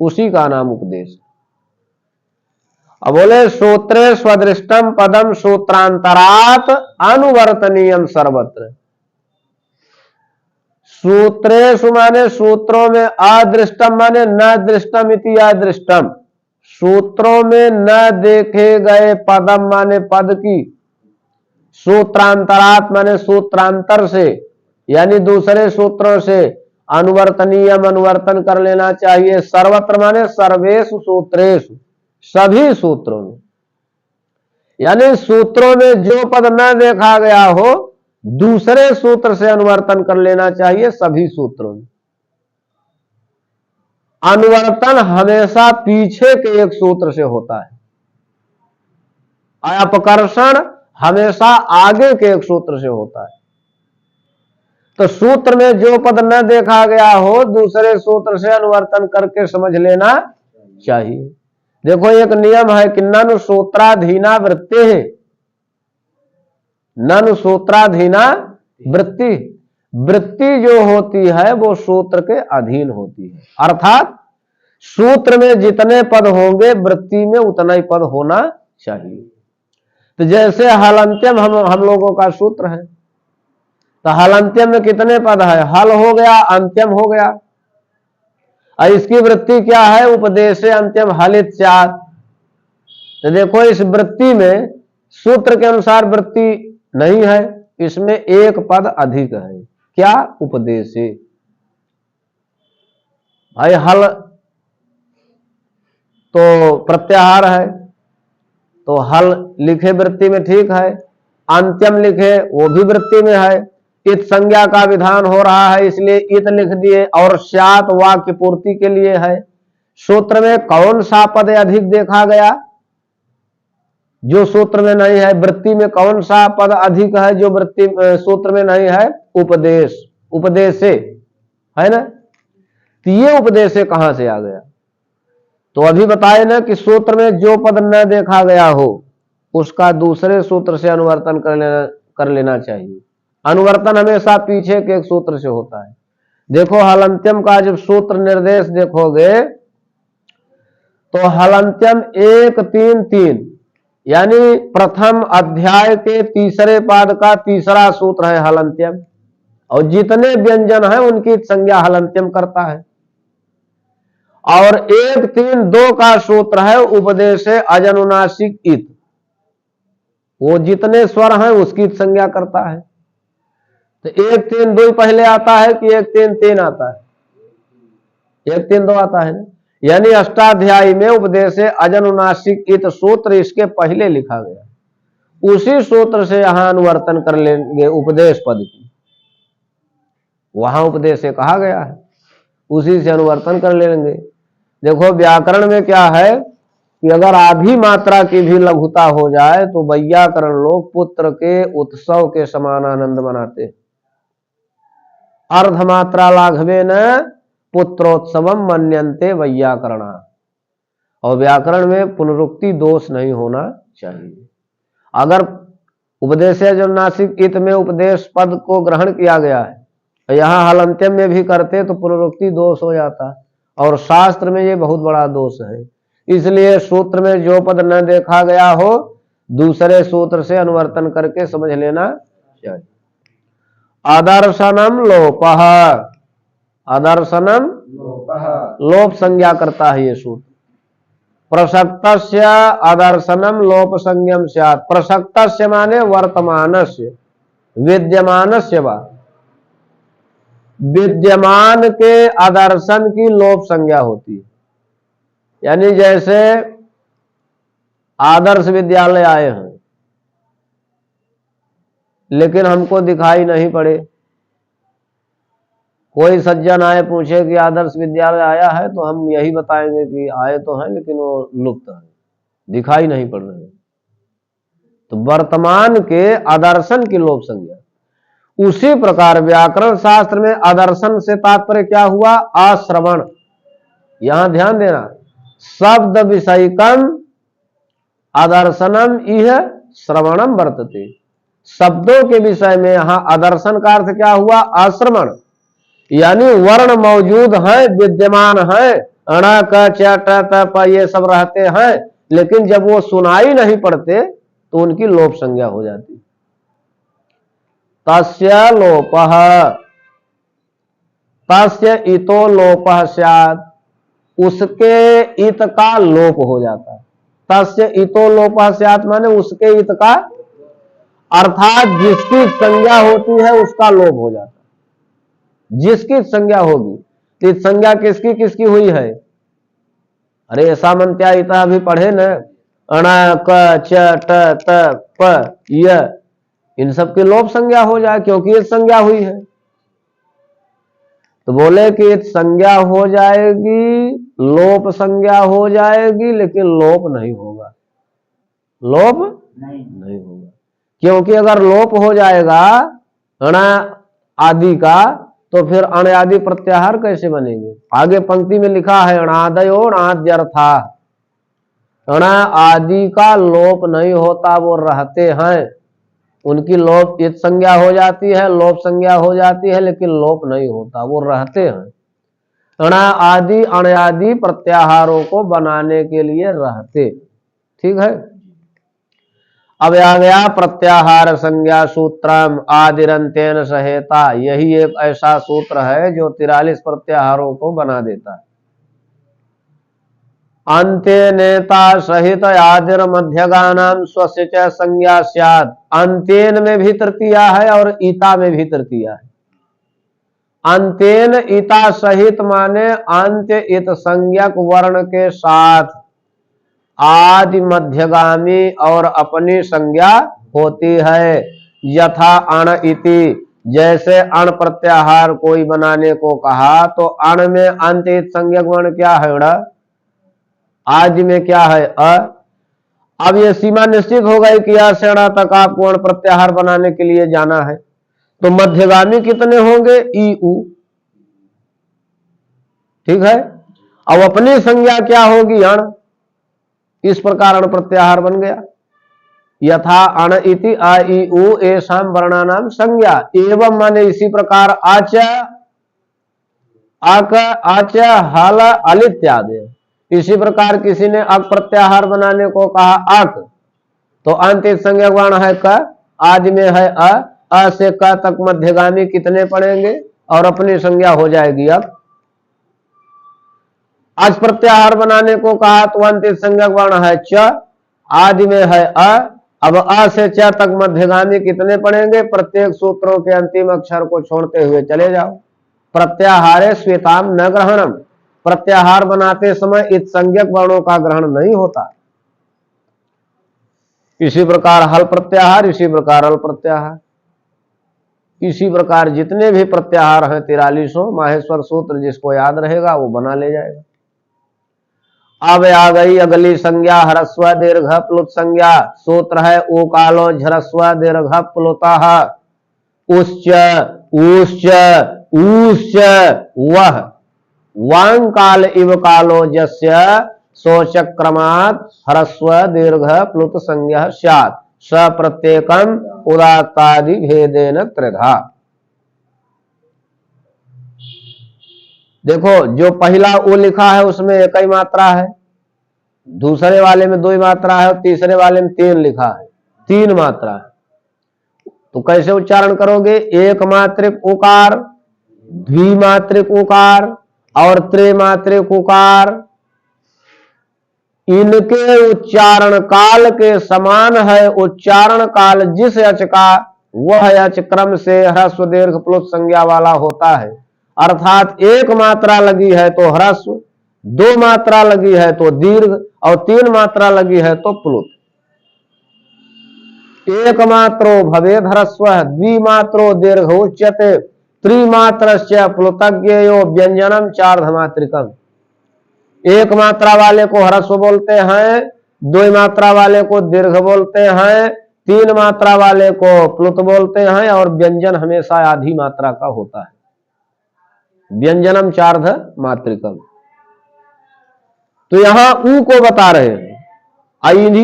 उसी का नाम उपदेश। अब बोले सूत्रे स्वदृष्टम पदम सूत्रांतरात अनुवर्तनीयम सर्वत्र। सूत्रेषु माने सूत्रों में, अदृष्टम माने न दृष्टम इति अदृष्टम, सूत्रों में न देखे गए, पदम माने पद की, सूत्रांतरात माने सूत्रांतर से यानी दूसरे सूत्रों से, अनुवर्तनीयम अनुवर्तन कर लेना चाहिए, सर्वत्र माने सर्वेषु सूत्रेषु सभी सूत्रों में, यानी सूत्रों में जो पद न देखा गया हो दूसरे सूत्र से अनुवर्तन कर लेना चाहिए सभी सूत्रों में। अनुवर्तन हमेशा पीछे के एक सूत्र से होता है, अपकर्षण हमेशा आगे के एक सूत्र से होता है। तो सूत्र में जो पद न देखा गया हो दूसरे सूत्र से अनुवर्तन करके समझ लेना चाहिए। देखो एक नियम है कि ननु सूत्राधीना वृत्ति है, ननु सूत्राधीना वृत्ति, वृत्ति जो होती है वो सूत्र के अधीन होती है, अर्थात सूत्र में जितने पद होंगे वृत्ति में उतना ही पद होना चाहिए। तो जैसे हलंत्यम हम लोगों का सूत्र है, तो हलंत्यम में कितने पद है? हल हो गया, अंत्यम हो गया, और इसकी वृत्ति क्या है? उपदेशे अंत्यम हलित स्यात्। तो देखो इस वृत्ति में सूत्र के अनुसार वृत्ति नहीं है, इसमें एक पद अधिक है, क्या? उपदेशे। भाई हल तो प्रत्याहार है तो हल लिखे वृत्ति में ठीक है, अंत्यम लिखे वो भी वृत्ति में है, इत संज्ञा का विधान हो रहा है इसलिए इत लिख दिए, और स्यात् वाक्य पूर्ति के लिए है। सूत्र में कौन सा पद अधिक देखा गया जो सूत्र में नहीं है? वृत्ति में कौन सा पद अधिक है जो वृत्ति सूत्र में नहीं है? उपदेश, उपदेशे है ना। तो ये उपदेशे कहां से आ गया? तो अभी बताए ना कि सूत्र में जो पद न देखा गया हो उसका दूसरे सूत्र से अनुवर्तन कर लेना चाहिए। अनुवर्तन हमेशा पीछे के एक सूत्र से होता है। देखो हलंत्यम का जब सूत्र निर्देश देखोगे तो हलंत्यम 1-3-3 यानी प्रथम अध्याय के तीसरे पाद का तीसरा सूत्र है हलंत्यम, और जितने व्यंजन हैं उनकी संज्ञा हलंत्यम करता है। और 1-3-2 का सूत्र है उपदेशे अजनुनासिक इत, वो जितने स्वर हैं उसकी संज्ञा करता है। तो 1-3-2 पहले आता है कि 1-3-3 आता है? 1-3-2 आता है ना, यानी अष्टाध्यायी में उपदेशे अजनुनासिक इत सूत्र इसके पहले लिखा गया, उसी सूत्र से यहां अनुवर्तन कर लेंगे उपदेश पद की, वहां उपदेशे कहा गया है, उसी से अनुवर्तन कर लेंगे। देखो व्याकरण में क्या है कि अगर आधी मात्रा की भी लघुता हो जाए तो वैयाकरण लोग पुत्र के उत्सव के समान आनंद मनाते। अर्धमात्रा लाघवे न पुत्रोत्सवम मन्यन्ते वैयाकरणा। और व्याकरण में पुनरुक्ति दोष नहीं होना चाहिए। अगर उपदेशे जो नासिक इत में उपदेश पद को ग्रहण किया गया है यहाँ हलंत्यम में भी करते तो पुनरुक्ति दोष हो जाता, और शास्त्र में ये बहुत बड़ा दोष है। इसलिए सूत्र में जो पद न देखा गया हो दूसरे सूत्र से अनुवर्तन करके समझ लेना चाहिए। आदर्शनम लोपः, आदर्शनम लोप संज्ञा करता है ये सूत्र। प्रसक्तस्य आदर्शनम लोप संज्ञम स्यात्। प्रसक्तस्य माने वर्तमानस्य, विद्यमानस्य वा, विद्यमान के आदर्शन की लोप संज्ञा होती है। यानी जैसे आदर्श विद्यालय आए हैं लेकिन हमको दिखाई नहीं पड़े, कोई सज्जन आए पूछे कि आदर्श विद्यालय आया है, तो हम यही बताएंगे कि आए तो हैं लेकिन वो लुप्त है, दिखाई नहीं पड़ रहे। तो वर्तमान के आदर्शन की लोप संज्ञा। उसी प्रकार व्याकरण शास्त्र में आदर्शन से तात्पर्य क्या हुआ? आश्रवण। यहां ध्यान देना, शब्द विषयकम आदर्शनम इह श्रवणम वर्तते। शब्दों के विषय में यहां आदर्शन का अर्थ क्या हुआ? आश्रवण। यानी वर्ण मौजूद है, विद्यमान है, अण क च ट त प ये सब रहते हैं, लेकिन जब वो सुनाई नहीं पड़ते तो उनकी लोप संज्ञा हो जाती। तस्य लोपः, तस्य इतो लोपः स्यात्, उसके इत का लोप हो जाता है। तस्य इतो लोपः स्यात् माने उसके इत का, अर्थात जिसकी संज्ञा होती है उसका लोप हो जाता है। जिसकी संज्ञा होगी, तो संज्ञा किसकी किसकी हुई है? अरे सामंत्या इता अभी पढ़े न, अण क च ट त प य, इन सब की लोप संज्ञा हो जाए क्योंकि ये संज्ञा हुई है। तो बोले कि संज्ञा हो जाएगी, लोप संज्ञा हो जाएगी, लेकिन लोप नहीं होगा, लोप नहीं होगा। क्योंकि अगर लोप हो जाएगा अण आदि का, तो फिर अण आदि प्रत्याहार कैसे बनेंगे? आगे पंक्ति में लिखा है अणादयो अणाद्यर्था, अण आदि का लोप नहीं होता, वो रहते हैं। उनकी लोप इत संज्ञा हो जाती है, लोप संज्ञा हो जाती है, लेकिन लोप नहीं होता, वो रहते हैं। अण आदि अण आदि प्रत्याहारों को बनाने के लिए रहते। ठीक है। अब आ गया प्रत्याहार संज्ञा सूत्रम आदिरंतेन सहेता। यही एक ऐसा सूत्र है जो 43 प्रत्याहारों को बना देता है। अंते नेता सहित आदिर मध्यगानाम स्वस्य च संज्ञा स्यात्। अंतेन में भी तृतीया है और ईता में भी तृतीया है। अंतेन ईता सहित माने अंत्य इत संज्ञक वर्ण के साथ आदि मध्यगामी और अपनी संज्ञा होती है। यथा अण इति, जैसे अण प्रत्याहार कोई बनाने को कहा तो अण में अंत्य इत संज्ञक वर्ण क्या है? अण। आज में क्या है? अ। अब ये सीमा निश्चित हो गई कि अ से अण तक आपको अण प्रत्याहार बनाने के लिए जाना है, तो मध्यगामी कितने होंगे? ई उ। ठीक है। अब अपनी संज्ञा क्या होगी? अण। इस प्रकार अण प्रत्याहार बन गया। यथा अण इति आ ई उ एषां वर्णानाम संज्ञा। एवं माने इसी प्रकार आच आक आच हल अल इत्यादि। इसी प्रकार किसी ने अक प्रत्याहार बनाने को कहा आक, तो अंत संज्ञक वर्ण है क, आदि में है अ से क तक मध्यगामी कितने पड़ेंगे? और अपनी संज्ञा हो जाएगी अक। आज प्रत्याहार बनाने को कहा तो अंतिम संज्ञक वर्ण है च, आदि में है अ। अब अ से च तक मध्यगामी कितने पड़ेंगे? प्रत्येक सूत्रों के अंतिम अक्षर को छोड़ते हुए चले जाओ। प्रत्याहारे स्वेताम न ग्रहणम, प्रत्याहार बनाते समय इत संज्ञक वर्णों का ग्रहण नहीं होता। इसी प्रकार हल प्रत्याहार, इसी प्रकार अल प्रत्याहार, इसी प्रकार जितने भी प्रत्याहार हैं 43 माहेश्वर सूत्र जिसको याद रहेगा वो बना ले जाएगा। अब आ गई अगली संज्ञा ह्रस्व दीर्घ प्लुत संज्ञा। सूत्र है ओकालो झ्रस्व दीर्घ प्लुतः उश्च ऊश्च ऊश्च वह वांग काल इव कालो जस्य सोचक्रमात् ह्रस्व दीर्घ प्लुत संज्ञा स्यात् स प्रत्येकम उदात्तादि भेदेन त्रिधा। देखो जो पहला ओ लिखा है उसमें एक ही मात्रा है, दूसरे वाले में 2 मात्रा है और तीसरे वाले में 3 लिखा है, 3 मात्रा है। तो कैसे उच्चारण करोगे? एक मात्रिक उकार, द्विमात्रिक उकार और त्रिमात्रिक उकार, इनके उच्चारण काल के समान है उच्चारण काल जिस यच का, वह यच क्रम से ह्रस्व दीर्घ प्लुत संज्ञा वाला होता है। अर्थात एक मात्रा लगी है तो ह्रस्व, 2 मात्रा लगी है तो दीर्घ और 3 मात्रा लगी है तो प्लुत। एक मात्रो भवेद ह्रस्व, द्विमात्रो दीर्घ उच्यते, त्रिमात्रस्य प्लुतज्ञेयो व्यंजनम चार्धमात्रिकम। एक मात्रा वाले को ह्रस्व बोलते हैं, 2 मात्रा वाले को दीर्घ बोलते हैं, 3 मात्रा वाले को प्लुत बोलते हैं और व्यंजन हमेशा आधी मात्रा का होता है, व्यंजनम चार्ध मात्रिकम। तो यहां ऊ को बता रहे हैं,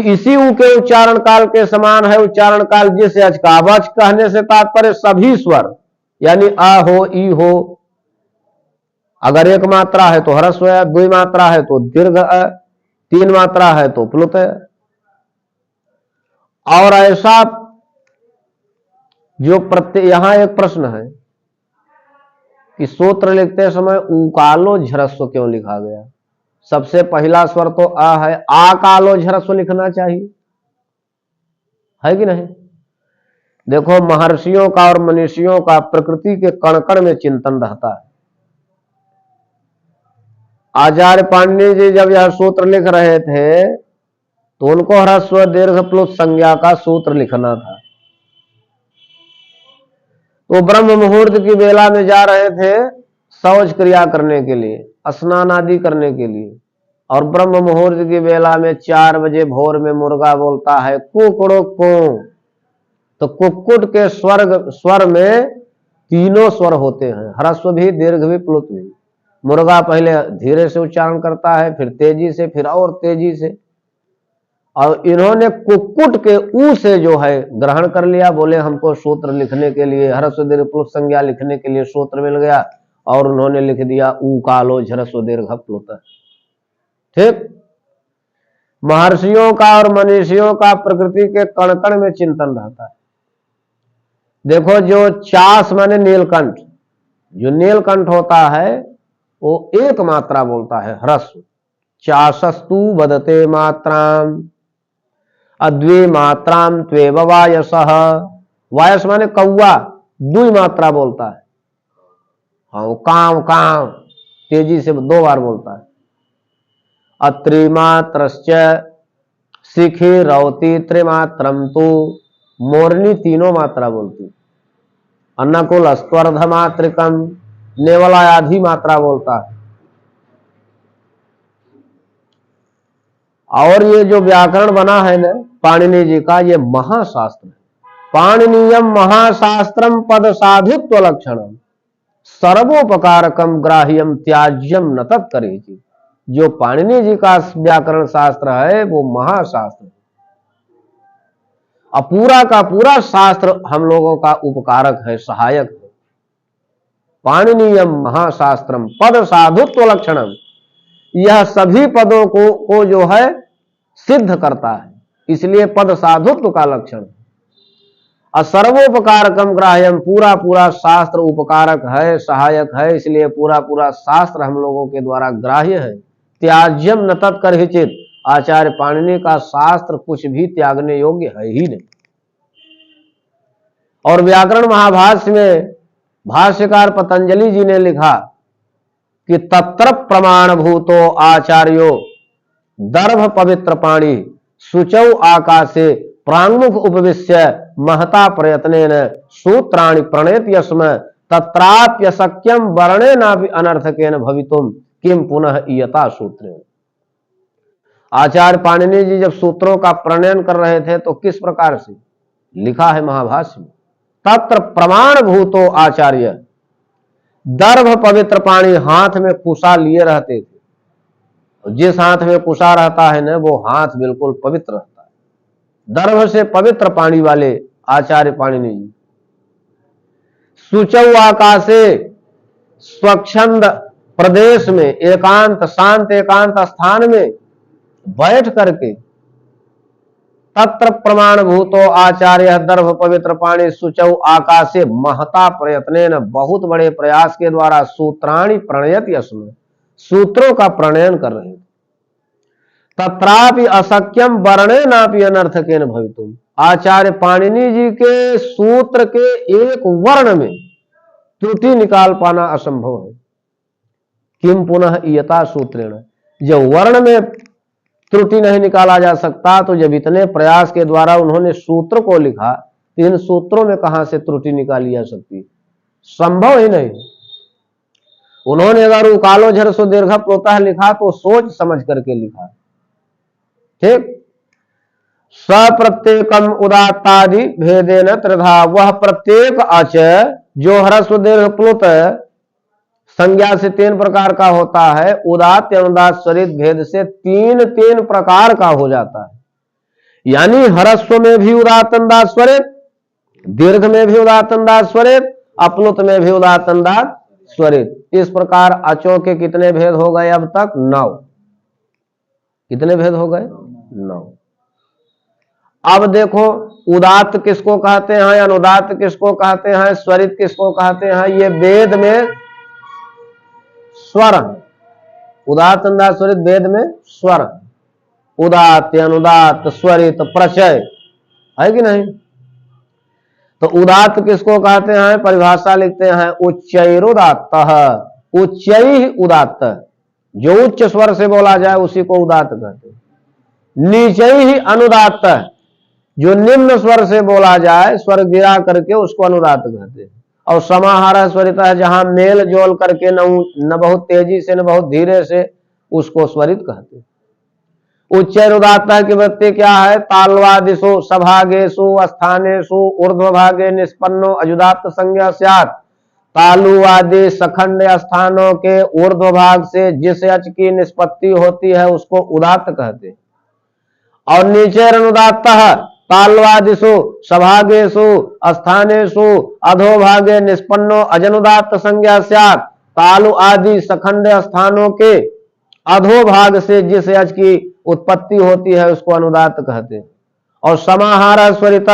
इसी ऊ के उच्चारण काल के समान है उच्चारण काल जिस यच का। वच कहने से तात्पर्य सभी स्वर, यानी आ हो, ई हो, अगर एक मात्रा है तो ह्रस्व है, 2 मात्रा है तो दीर्घ है, 3 मात्रा है तो प्लुत है। और ऐसा जो प्रत्यय, यहां एक प्रश्न है कि सूत्र लिखते समय उकालो झरस्व क्यों लिखा गया? सबसे पहला स्वर तो आ है, आ कालो झरस्व लिखना चाहिए, है कि नहीं? देखो महर्षियों का और मनीषियों का प्रकृति के कण कण में चिंतन रहता है। आचार्य पाणिनि जी जब यह सूत्र लिख रहे थे तो उनको ह्रस्व दीर्घ प्लुत संज्ञा का सूत्र लिखना था। तो ब्रह्म मुहूर्त की बेला में जा रहे थे शौच क्रिया करने के लिए, स्नान आदि करने के लिए, और ब्रह्म मुहूर्त की बेला में 4 बजे भोर में मुर्गा बोलता है कुकड़ो को। तो कुक्कुट के स्वर में तीनों स्वर होते हैं, ह्रस्व भी, दीर्घ भी, प्लुत भी। मुर्गा पहले धीरे से उच्चारण करता है, फिर तेजी से, फिर और तेजी से। और इन्होंने कुक्कुट के ऊ से जो है ग्रहण कर लिया, बोले हमको सूत्र लिखने के लिए, ह्रस्व दीर्घ प्लुत संज्ञा लिखने के लिए सूत्र मिल गया, और उन्होंने लिख दिया ऊ कालो ह्रस्व दीर्घ प्लुत। ठीक, महर्षियों का और मनीषियों का प्रकृति के कण कण में चिंतन रहता है। देखो जो चास माने नीलकंठ, जो नीलकंठ होता है वो एक मात्रा बोलता है ह्रस्व, चासस्तु बदते मात्राम अद्वि मात्राम त्वेव वायसः। वायस माने कौवा, 2 मात्रा बोलता है, हाँ काव काव तेजी से 2 बार बोलता है। अत्रिमात्रश्च शिखी रौती त्रिमात्रम तु, मोरनी 3 मात्रा बोलती। अन्नकुल अस्त्वर्ध मात्रिकम, नेवला आधी मात्रा बोलता है। और ये जो व्याकरण बना है ना पाणिनि जी का, ये महाशास्त्र है। पाणिनीयम महाशास्त्रम पद साधुत्व लक्षणम सर्वोपकारकम ग्राह्यम त्याज्यम न तत्करेति। जो पाणिनि जी का व्याकरण शास्त्र है वो महाशास्त्र, और पूरा का पूरा शास्त्र हम लोगों का उपकारक है, सहायक है। पाणिनीयम महाशास्त्रम पद साधुत्व लक्षणम, यह सभी पदों को जो है सिद्ध करता है, इसलिए पद साधुत्व का लक्षण। सर्वोपकारकम ग्राह्यम, पूरा पूरा शास्त्र उपकारक है, सहायक है, इसलिए पूरा पूरा शास्त्र हम लोगों के द्वारा ग्राह्य है। त्याज्यम न तत्कर्हिचित, आचार्य पाणिनि का शास्त्र कुछ भी त्यागने योग्य है ही नहीं। और व्याकरण महाभाष्य में भाष्यकार पतंजलि जी ने लिखा कि तत्र प्रमाण भूतो आचार्यो दर्भ पवित्र पाणी शुचौ आकाशे प्रांगमुख उपविश्य महता प्रयत्नेन सूत्राणि प्रणेत यस्म तत्राप्यशक्यम वर्णेनापि अनर्थकेन भवितुम किम पुनः इयता सूत्रेण। आचार्य पाणिनि जी जब सूत्रों का प्रणयन कर रहे थे तो किस प्रकार से लिखा है महाभाष्य में, तत्र प्रमाण भूतो आचार्य, दर्भ पवित्र पाणी, हाथ में कुशा लिए रहते थे। जिस हाथ में कुशा रहता है ना वो हाथ बिल्कुल पवित्र रहता है। दर्भ से पवित्र पाणी वाले आचार्य पाणिनि जी। शुचौ आकाशे, स्वच्छंद प्रदेश में एकांत शांत एकांत स्थान में बैठ करके तत्र प्रमाण भूतो आचार्य दर्भ पवित्र पाणी सुचौ आकाशे महता प्रयत्नेन, बहुत बड़े प्रयास के द्वारा सूत्राणि प्रणयति अस्म, सूत्रों का प्रणयन कर रहे थे। तत्रापि अशक्यम वर्णेनापि अनर्थकेन भवितुम, आचार्य पाणिनि जी के सूत्र के एक वर्ण में त्रुटि निकाल पाना असंभव है। किम पुनः इयता सूत्रेण, जब वर्ण में त्रुटि नहीं निकाला जा सकता तो जब इतने प्रयास के द्वारा उन्होंने सूत्र को लिखा तो इन सूत्रों में कहां से त्रुटि निकाली जा सकती, संभव ही नहीं। उन्होंने अगर उकालो झर सो दीर्घ प्रोतः लिखा तो सोच समझ करके लिखा, ठीक। सप्रत्येकम उदात्तादि भेदेन त्रिधा, वह प्रत्येक अच जो ह्रस्व दीर्घ प्लुत संज्ञा से 3 प्रकार का होता है, उदात्त अनुदात स्वरित भेद से 3 प्रकार का हो जाता है। यानी ह्रस्व में भी उदात्त अनुदात स्वरित, दीर्घ में भी उदात्त अनुदात स्वरित, अप्लुत में भी उदात्त अनुदात स्वरित। इस प्रकार अचों के कितने भेद हो गए अब तक? 9। कितने भेद हो गए? 9। अब देखो उदात्त किसको कहते हैं, अनुदात्त किसको कहते हैं, स्वरित किसको कहते हैं, ये वेद में स्वर, उदात्त अनुदात स्वरित वेद में स्वर, उदात्त अनुदात्त स्वरित प्रचय है कि नहीं। तो उदात्त किसको कहते हैं, परिभाषा लिखते हैं उच्चैरुदात्त, उच्चै उदात्त, जो उच्च स्वर से बोला जाए उसी को उदात्त कहते हैं। नीचे ही अनुदात्त, जो निम्न स्वर से बोला जाए, स्वर गिरा करके उसको अनुदात्त कहते हैं। और समाहार स्वरित है, जहां मेल जोल करके न बहुत तेजी से न बहुत धीरे से, उसको स्वरित कहते हैं। उच्चैरुदात्त की वृत्ति क्या है, तालवादिषु सभागेषु स्थानेषु ऊर्ध्वभागे निष्पन्नो अजुदात्त संज्ञा स्यात्, तालु आदि सखंड स्थानों के ऊर्ध्व भाग से जिस अच की निष्पत्ति होती है उसको उदात्त कहते हैं। और नीचे अनुदात्त तालवादिषु सभागेषु स्थानेषु अधोभागे निष्पन्नो अजनुदात्त संज्ञा स्यात्, तालु आदि सखंड स्थानों के अधोभाग से जिस अच की उत्पत्ति होती है उसको अनुदात्त कहते हैं। और समाहार स्वरित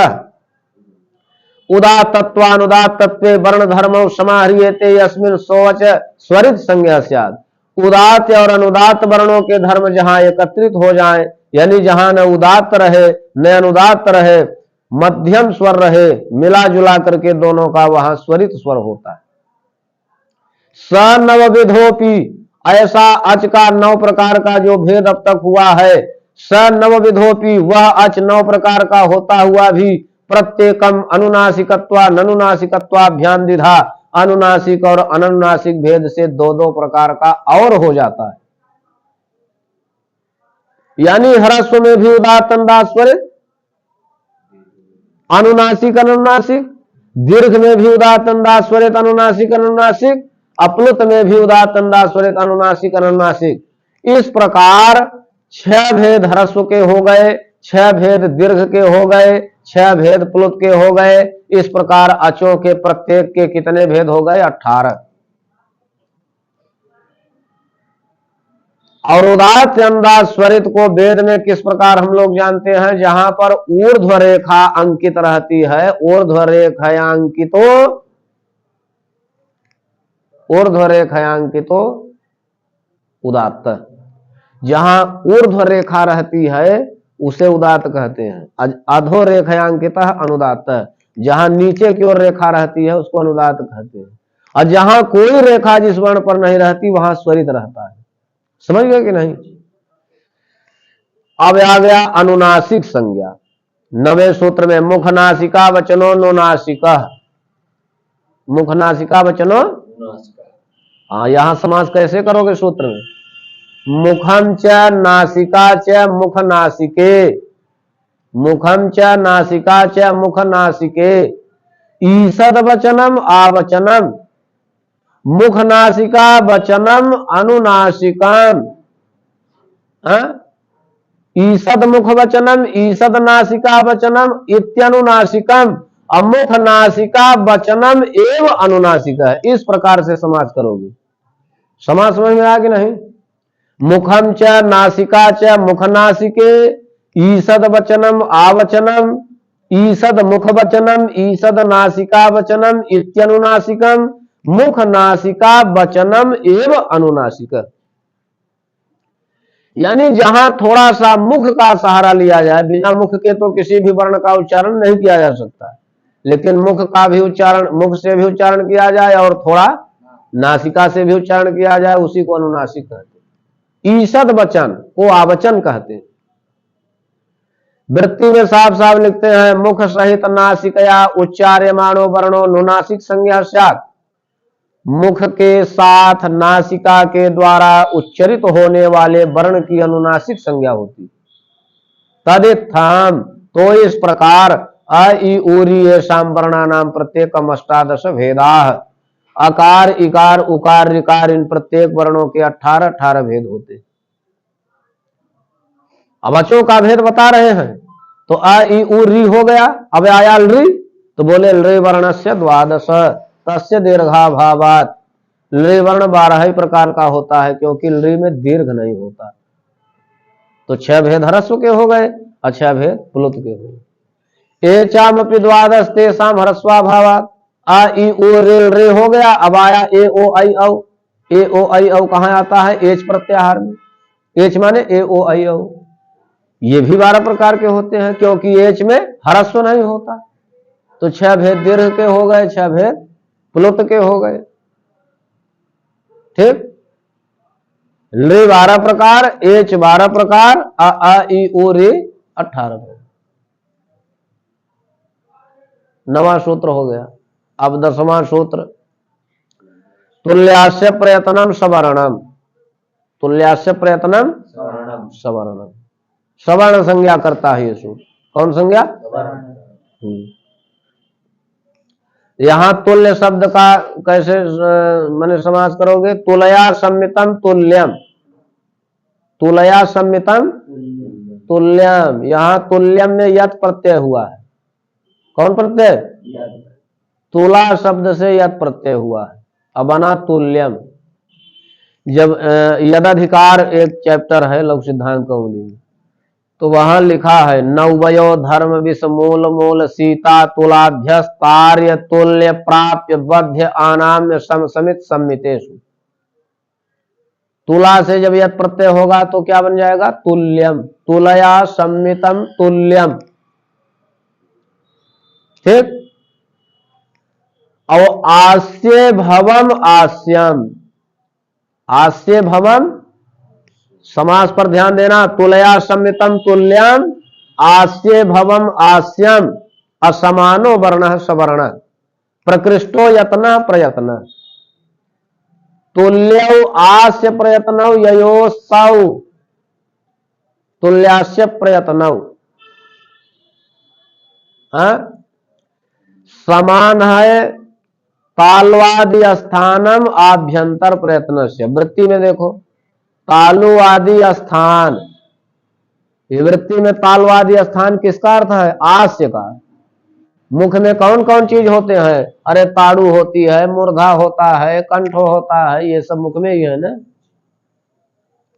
उदात्तत्वानुदात्तत्वे वर्ण धर्मो समाह्रियते यस्मिन् सोवच स्वरित संज्ञा स्यात्, उदात्त और अनुदात्त वर्णों के धर्म जहां एकत्रित हो जाएं, यानी जहां न उदात्त रहे न अनुदात्त रहे, मध्यम स्वर रहे, मिला जुला करके दोनों का वहां स्वरित स्वर होता है। स नवविधोपि, ऐसा अच का 9 प्रकार का जो भेद अब तक हुआ है, स नवविधोपि, वह अच 9 प्रकार का होता हुआ भी प्रत्येकम अनुनासिकत्वा ननुनासिकत्वाभ्याम द्विधा, अनुनासिक और अनुनासिक भेद से 2 प्रकार का और हो जाता है। यानी ह्रस्व में भी उदात्त अनुदात्त स्वरित, अनुनासिक अनुनासिक, दीर्घ में भी उदात्त अनुदात्त स्वरित अनुनासिक अनुनासिक, अप्लुत में भी उदात्त अनुदात्त स्वरित अनुनासिक अनुनासिक। इस प्रकार 6 भेद ह्रस्व के हो गए, 6 भेद दीर्घ के हो गए, 6 भेद प्लुत के हो गए। इस प्रकार अचों के प्रत्येक के कितने भेद हो गए? 18। और उदात्त अनुदात्त स्वरित को वेद में किस प्रकार हम लोग जानते हैं, जहां पर ऊर्ध्व रेखा अंकित रहती है, ऊर्ध्व रेखायांकितो, ऊर्ध्व रेखायांकितो उदात्त, जहां ऊर्ध्व रेखा रहती है उसे उदात्त कहते हैं। अधो रेखायांकित अनुदात्त, जहां नीचे की ओर रेखा रहती है उसको अनुदात्त कहते हैं। और जहां कोई रेखा जिस वर्ण पर नहीं रहती वहां स्वरित रहता है। समझ गए कि नहीं? अब आ गया अनुनासिक संज्ञा 9वें सूत्र में, मुख नासिका वचनो नुनासिका, मुख नासिका वचनो, हाँ यहां समास कैसे करोगे सूत्र में, मुखम च नासिका च मुख नासिके, मुखम च नासिका च मुख नासिके, ईषद वचनम आवचनम, मुख नासिका वचनम अनुनासिकम, ईषद मुख वचनम ईषद नासिका वचनम इत्यनुनासिकम, अमुख नासिका वचनम एवं अनुनासिका। इस प्रकार से समास करोगे। समास समझ में आ कि नहीं? मुखम च नासिका च मुखनासिके ईसद वचनम आवचनम ईसद मुख वचनम ईसद नासिका वचनम इत्यनुनासिकम मुख नासिका वचनम एव अनुनासिक। यानी जहां थोड़ा सा मुख का सहारा लिया जाए, बिना मुख के तो किसी भी वर्ण का उच्चारण नहीं किया जा सकता, लेकिन मुख का भी उच्चारण, मुख से भी उच्चारण किया जाए और थोड़ा नासिका से भी उच्चारण किया जाए, उसी को अनुनासिक कहते हैं। ईसद वचन को आवचन कहते हैं। वृत्ति में साफ साफ लिखते हैं मुख सहित नासिकया उच्चार्यमाणो वर्णो नुनासिक संज्ञा स्यात्। मुख के साथ नासिका के द्वारा उच्चरित होने वाले वर्ण की अनुनासिक संज्ञा होती। तदित्थम, तो इस प्रकार अ इ ऊरी येषां वर्णानां प्रत्येकम अष्टादश भेदाः। अकार इकार उकार ऋकार इन प्रत्येक वर्णों के 18-18 भेद होते। अब अचों का भेद बता रहे हैं। तो अ इ उ री हो गया, अब आया लृ, तो बोले लृ वर्णस्य द्वादश तस्य दीर्घाभावात्। लृ वर्ण 12 ही प्रकार का होता है, क्योंकि लृ में दीर्घ नहीं होता। तो 6 भेद ह्रस्व के हो गए और 6 भेद प्लुत के हो गए। एचामपि द्वादश तेषां ह्रस्वाभावात्। अ इ उ रे हो गया, अब आया ए ओ आई औ। ए ओ आई औ कहां आता है? एच प्रत्याहार में। एच माने ए ओ आई औ। ये भी 12 प्रकार के होते हैं, क्योंकि एच में ह्रस्व नहीं होता। तो 6 भेद दीर्घ के हो गए, 6 भेद प्लुत के हो गए। ठीक, लृ 12 प्रकार, एच 12 प्रकार, अ इ उ रे 18 प्रकार। 9वां सूत्र हो गया। अब 10वां सूत्र, तुल्यास्य प्रयत्नम सवर्णम। तुल्यास्य प्रयत्नम सवर्णम, सवर्ण संज्ञा करता है ये सूत्र। कौन संज्ञा? यहां तुल्य शब्द का कैसे माने समास करोगे? तुलया सम्मितम तुल्यम। तुलया सम्मितम तुल्यम। यहां तुल्यम में यत प्रत्यय हुआ है। कौन प्रत्यय? तुला शब्द से यत प्रत्यय हुआ है, अब बना तुल्यम। जब यदधिकार एक चैप्टर है लघु सिद्धांत कौमुदी में, तो वहां लिखा है नवयो धर्म विष मूल मूल सीता तुलाभ्यस्तार्य तुल्य प्राप्य बध्य आनाम्य सम समित सम्मितेषु। तुला से जब यत प्रत्यय होगा तो क्या बन जाएगा? तुल्यम। तुलया सम्मितम तुल्यम। ठीक। और आस्य भवम आस्यम। आस्य भवम समास पर ध्यान देना। तुलया सम्मितम तुल्यम आस्य भवम आस्यम असमानो वर्ण सवर्ण प्रकृष्टो यत्न प्रयत्न। तुल्यौ आस्य प्रयत्नौ ययोस्तौ तुल्यास्य प्रयत्नौ। समान है तालवादि स्थानम आभ्यंतर प्रयत्न से। वृत्ति में देखो तालुवादि स्थान, ये वृत्ति में तालवादि स्थान किसका अर्थ है? आस्य का। मुख में कौन कौन चीज होते हैं? अरे ताड़ू होती है, मूर्धा होता है, कंठ होता है, ये सब मुख में ही है ना।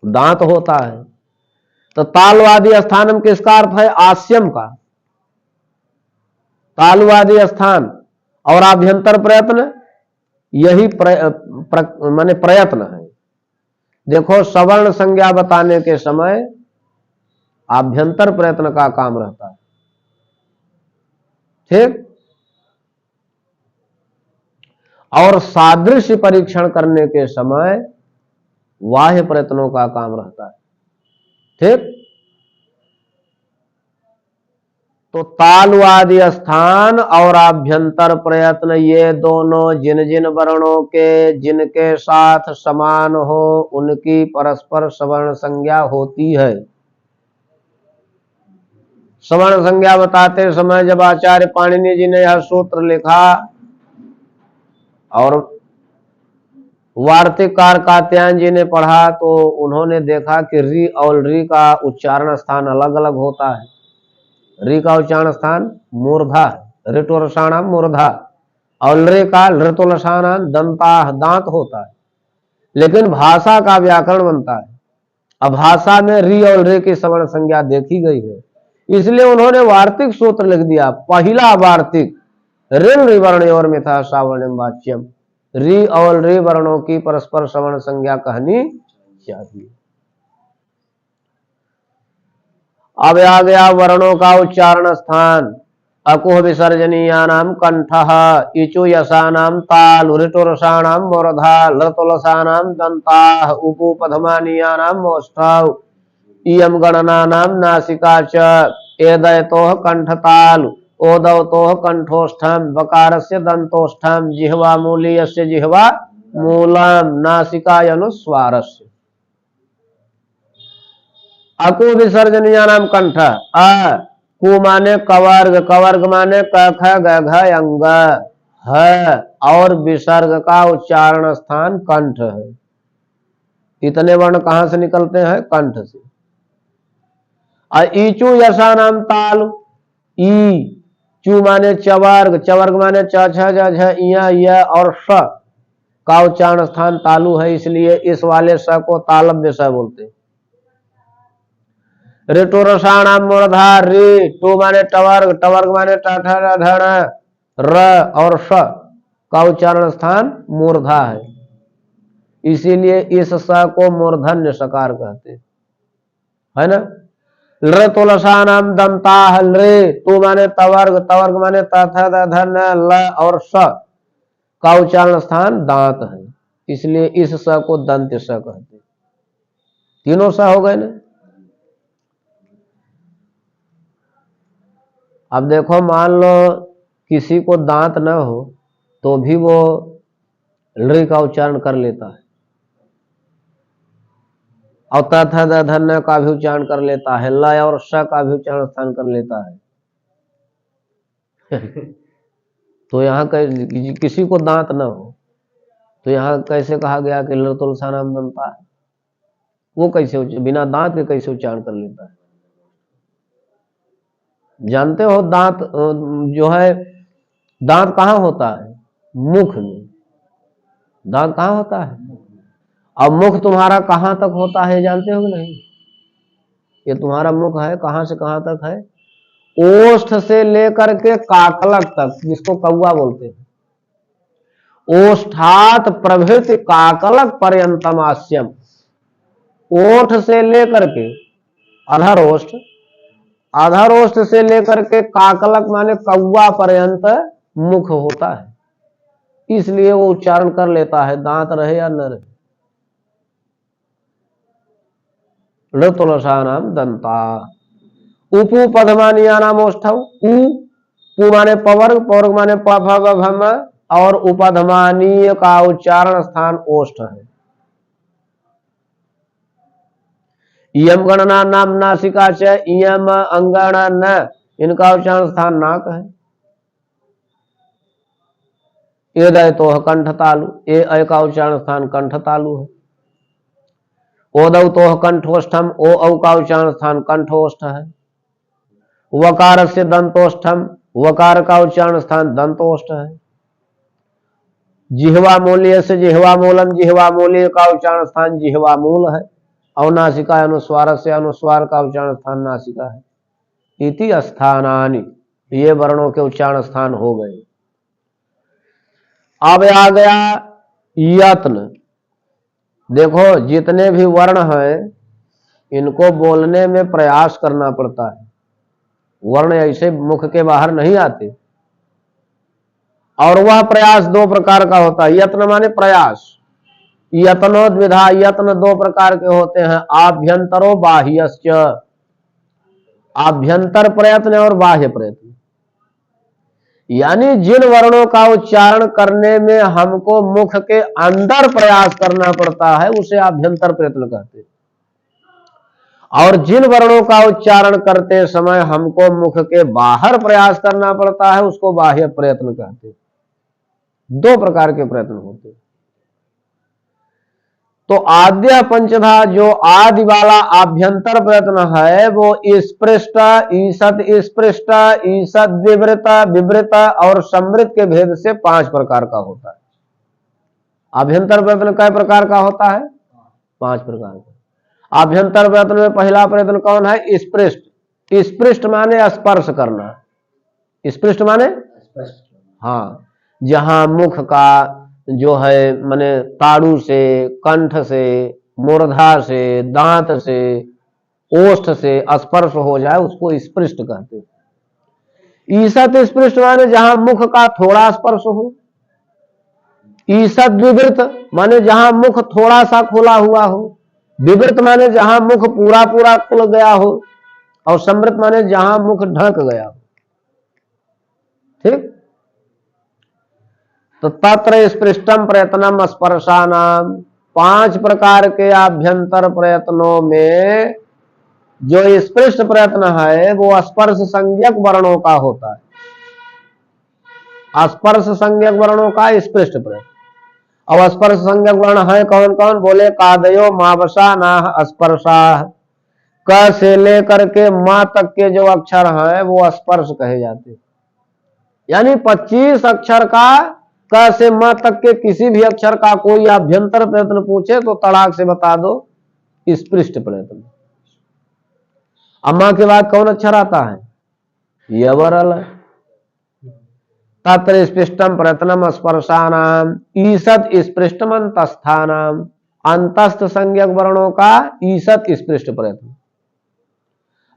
दांत होता है। तो तालवादि स्थानम किसका अर्थ है? आस्यम का। तालवादि स्थान और आभ्यंतर प्रयत्न, यही माने प्रयत्न है। देखो सवर्ण संज्ञा बताने के समय आभ्यंतर प्रयत्न का काम रहता है। ठीक। और सादृश्य परीक्षण करने के समय बाह्य प्रयत्नों का काम रहता है। ठीक। तो तालवादि स्थान और आभ्यंतर प्रयत्न, ये दोनों जिन जिन वर्णों के जिनके साथ समान हो उनकी परस्पर सवर्ण संज्ञा होती है। सवर्ण संज्ञा बताते समय जब आचार्य पाणिनि जी ने यह सूत्र लिखा और वार्तिककार कात्यायन जी ने पढ़ा, तो उन्होंने देखा कि री और री का उच्चारण स्थान अलग अलग होता है। री का उच्चारण स्थान मूर्धा, ऋतुलसाणाम मूर्धा, और लृ का लृतुलसाणाम दंता, दांत होता है। लेकिन भाषा का व्याकरण बनता है। अब भाषा में री और रे की सवर्ण संज्ञा देखी गई है, इसलिए उन्होंने वार्तिक सूत्र लिख दिया। पहला वार्तिक ऋण रिवर्ण और मिथा सावर्णिम वाच्यम, री और रे वर्णों की परस्पर सवर्ण संज्ञा कहनी चाहिए। अब आ गया वर्णों का उच्चारण स्थान। अकुह विसर्जनीयानाम कंठः, इचु यशानाम ताल, ऋटुरसाणाम मूर्धा, लृतुलसानाम दंताः, उपुपधमानीयानाम ओष्ठौ, इयम गणनानाम नासिका च, एदयतोः कंठताल, ओदवतोः कंठोष्ठम, वकारस्य दंतोष्ठम, जिह्वा मूलीयस्य जिह्वा मूलम, नासिकायनुस्वारस्य। अकु विसर्जनीयानाम कंठ, अ कु माने कवर्ग, कवर्ग माने क ख ग घ अंग है, और विसर्ग का उच्चारण स्थान कंठ है। इतने वर्ण कहां से निकलते हैं? कंठ से। ईचु यशा नाम ताल, ई चू माने चवर्ग, चवर्ग माने च छ ज झ य और स का उच्चारण स्थान तालु है, इसलिए इस वाले स को तालव्य स बोलते हैं। ऋटुरसाणाम मूर्धा, री टू माने टवर्ग, टवर्ग माने टठण र और स का उच्चारण स्थान मूर्धा है, इसीलिए इस स को मूर्धन्य सकार कहते है ना। लृतुलसानाम दंताः, लृ टू माने तवर्ग, तवर्ग माने तथन ल और स का उच्चारण स्थान दांत है, इसलिए इस स को दंत्य स कहते। तीनों स हो गए ना। अब देखो, मान लो किसी को दांत न हो तो भी वो लृ का उच्चारण कर लेता है, और तथ धन का भी उच्चारण कर लेता है, ल और स का भी उच्चारण स्थान कर लेता है। तो यहाँ किसी को दांत न हो तो यहाँ कैसे कहा गया कि लृतुलसानाम दंता है? वो कैसे बिना दांत के कैसे उच्चारण कर लेता है? जानते हो दांत जो है, दांत कहाँ होता है? मुख में। दांत कहाँ होता है? अब मुख तुम्हारा कहाँ तक होता है जानते हो कि नहीं? ये तुम्हारा मुख है, कहां से कहां तक है? ओष्ठ से लेकर के काकलक तक, जिसको कौवा बोलते हैं। ओष्ठात प्रभृति काकलक पर्यंतम आस्यम, ओठ से लेकर के अधरोष्ठ, अधरोष्ठ से लेकर के काकलक माने कौवा पर्यंत मुख होता है, इसलिए वो उच्चारण कर लेता है, दांत रहे या न रहे। लृतुलसानाम दंता, उपु पधमानीयानाम ओष्ठौ, पु माने पवर्ग, पवर्ग माने पम, और उपधमानीय का उच्चारण स्थान ओष्ठ है। इयम गणना नाम नासिका च, इयम अंगणा न, इनका उच्चारण स्थान नाक है। एदय तो कंठ तालु, ए का उच्चारण स्थान कंठ तालु है। ओदौ तो कंठोष्ठम, ओ का उच्चारण स्थान कंठोष्ठ है। वकार से दंतोष्ठम, वकार का उच्चारण स्थान दंतोष्ठ है। जिह्वा मूल्य से जिह्वा मूलम, जिह्वा मूल्य का उच्चारण स्थान जिह्वा मूल है। और नासिका अनुस्वार से अनुस्वार का उच्चारण स्थान नासिका है। इति स्थानानि, ये वर्णों के उच्चारण स्थान हो गए। अब आ गया यत्न। देखो, जितने भी वर्ण हैं इनको बोलने में प्रयास करना पड़ता है। वर्ण ऐसे मुख के बाहर नहीं आते, और वह प्रयास दो प्रकार का होता है। यत्न माने प्रयास, यत्नोद्विधा, यत्न दो प्रकार के होते हैं, आभ्यंतरो बाह्यश्च, आभ्यंतर प्रयत्न और बाह्य प्रयत्न। यानी जिन वर्णों का उच्चारण करने में हमको मुख के अंदर प्रयास करना पड़ता है उसे आभ्यंतर प्रयत्न कहते हैं, और जिन वर्णों का उच्चारण करते समय हमको मुख के बाहर प्रयास करना पड़ता है उसको बाह्य प्रयत्न कहते हैं। दो प्रकार के प्रयत्न होते हैं। तो आद्य पंचधा जो आदि वाला आभ्यंतर प्रयत्न है वो स्पृष्ट, ईसत स्पृष्ट, ईसत विवृत, विवृत और समृत के भेद से 5 प्रकार का होता है। आभ्यंतर प्रयत्न कई प्रकार का होता है? 5 प्रकार का। आभ्यंतर प्रयत्न में पहला प्रयत्न कौन है? स्पृष्ट। स्पृष्ट माने स्पर्श करना। स्पृष्ट माने हाँ, जहां मुख का जो है माने ताड़ू से, कंठ से, मूर्धा से, दांत से, ओष्ठ से स्पर्श हो जाए उसको स्पृष्ट कहते हैं। ईसत स्पृष्ट माने जहां मुख का थोड़ा स्पर्श हो। ईसत विवृत माने जहां मुख थोड़ा सा खुला हुआ हो। विवृत माने जहां मुख पूरा पूरा खुल गया हो। और समृत माने जहां मुख ढक गया हो। ठीक, तो तत्र स्पृष्टम प्रयत्नम स्पर्शानाम। 5 प्रकार के आभ्यंतर प्रयत्नों में जो स्पृष्ट प्रयत्न है वो स्पर्श संज्ञक वर्णों का होता है। स्पर्श संज्ञक वर्णों का स्पृष्ट प्रयत्न। अब स्पर्श संज्ञक वर्ण है कौन कौन? बोले कादयो मावसा नाह स्पर्शा। क से लेकर के मां तक के जो अक्षर हैं वो स्पर्श कहे जाते हैं। यानी 25 अक्षर का क से म तक के किसी भी अक्षर का कोई आभ्यंतर प्रयत्न पूछे तो तड़ाक से बता दो स्पृष्ट प्रयत्न। अम्मा के बाद कौन अक्षर आता है? यवरल। तत्र स्पृष्टम प्रयत्नम स्पर्शानाम ईसत स्पृष्टम अंतस्थानाम। अंतस्थ संज्ञक वर्णों का ईसत स्पृष्ट प्रयत्न।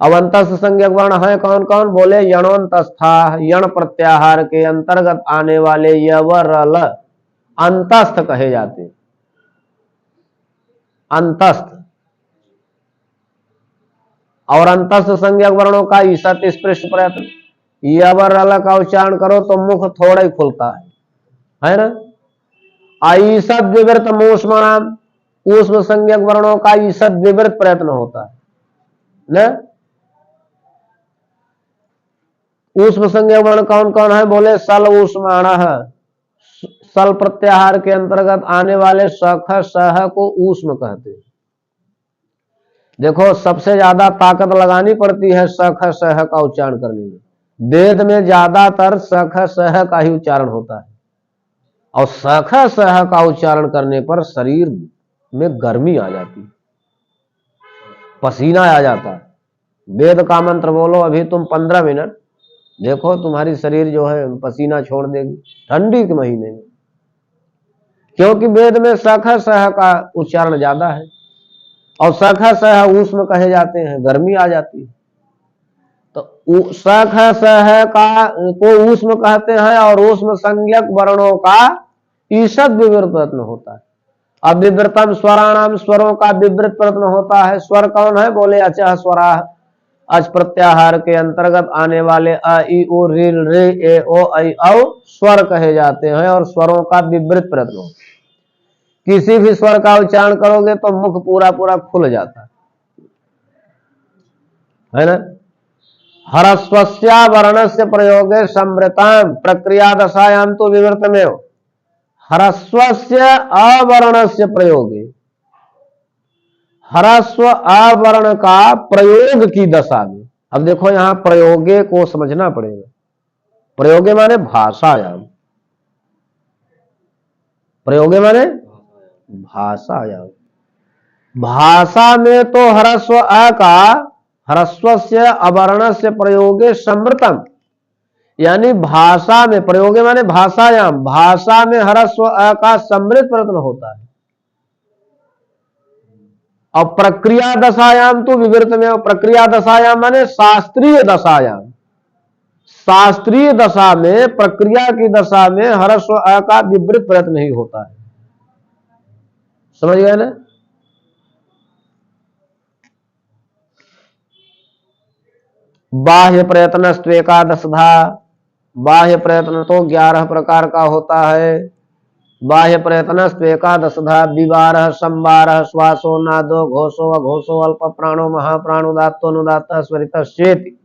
अब अंतस्थ संज्ञक वर्ण है कौन कौन? बोले यणोन्तस्था। यण प्रत्याहार के अंतर्गत आने वाले यवरल अंतस्थ कहे जाते। अंतस्थ। और अंतस्थ संज्ञक वर्णों का ईसत स्पृष्ट प्रयत्न। यवरल का उच्चारण करो तो मुख थोड़ा ही खुलता है ना। ईसत विवृत मूष्मणाम। ऊष्म संज्ञक वर्णों का ईसत विवृत प्रयत्न होता है ना। ऊष्म संज्ञक वर्ण कौन कौन है? बोले सल ऊष्माण। सल प्रत्याहार के अंतर्गत आने वाले सख सह को ऊष्म कहते हैं। देखो सबसे ज्यादा ताकत लगानी पड़ती है सख सह का उच्चारण करने में। वेद में ज्यादातर सख सह का ही उच्चारण होता है। और सख सह का उच्चारण करने पर शरीर में गर्मी आ जाती है, पसीना आ जाता है। वेद का मंत्र बोलो अभी तुम 15 मिनट, देखो तुम्हारी शरीर जो है पसीना छोड़ देगी ठंडी के महीने में। क्योंकि वेद में सख सह का उच्चारण ज्यादा है। और सख सह ऊष्म कहे जाते हैं, गर्मी आ जाती है। तो सख सह का को ऊष्म कहते हैं। और ऊष्म संज्ञक वर्णों का ईसत विवृत प्रयत्न होता है। अब विवृतम स्वराणाम। स्वरों का विवृत प्रयत्न होता है। स्वर कौन है? बोले अचः स्वरा। अच प्रत्याहार के अंतर्गत आने वाले अ ई उ ऋ रे ए ओ ऐ औ स्वर कहे जाते हैं। और स्वरों का विवृत प्रयत्न होता है। किसी भी स्वर का उच्चारण करोगे तो मुख पूरा पूरा खुल जाता है ना। हरस्वस्या वर्णस्य प्रयोगे समृताम प्रक्रिया दशायाम तो विवृतमेव। हरस्वस्य अवर्णस्य प्रयोगे। हरस्व आवर्ण का प्रयोग की दशा में। अब देखो यहां प्रयोगे को समझना पड़ेगा। प्रयोगे माने भाषायाम। प्रयोगे माने भाषायाम। भाषा में तो हरस्व अ का हरस्वस्य अवर्णस्य प्रयोगे समृतम। यानी भाषा में प्रयोगे माने भाषायाम। भाषा में हरस्व अ का समृत प्रयत्न होता है। और प्रक्रिया दशायाम तो विवृत में। प्रक्रिया दशायाम माने शास्त्रीय दशायाम। शास्त्रीय दशा में, प्रक्रिया की दशा में हरस्व अ का विवृत प्रयत्न ही होता है। समझ गए ना। बाह्य प्रयत्न एकादशधा। बाह्य प्रयत्न तो 11 प्रकार का होता है। बाह्य प्रयत्न एकादशधा। विवारः संवारः श्वासो नादो घोषो अघोषो अल्प प्राणो महाप्राणुदात्तो अनुदात्त स्वरितश्चेति।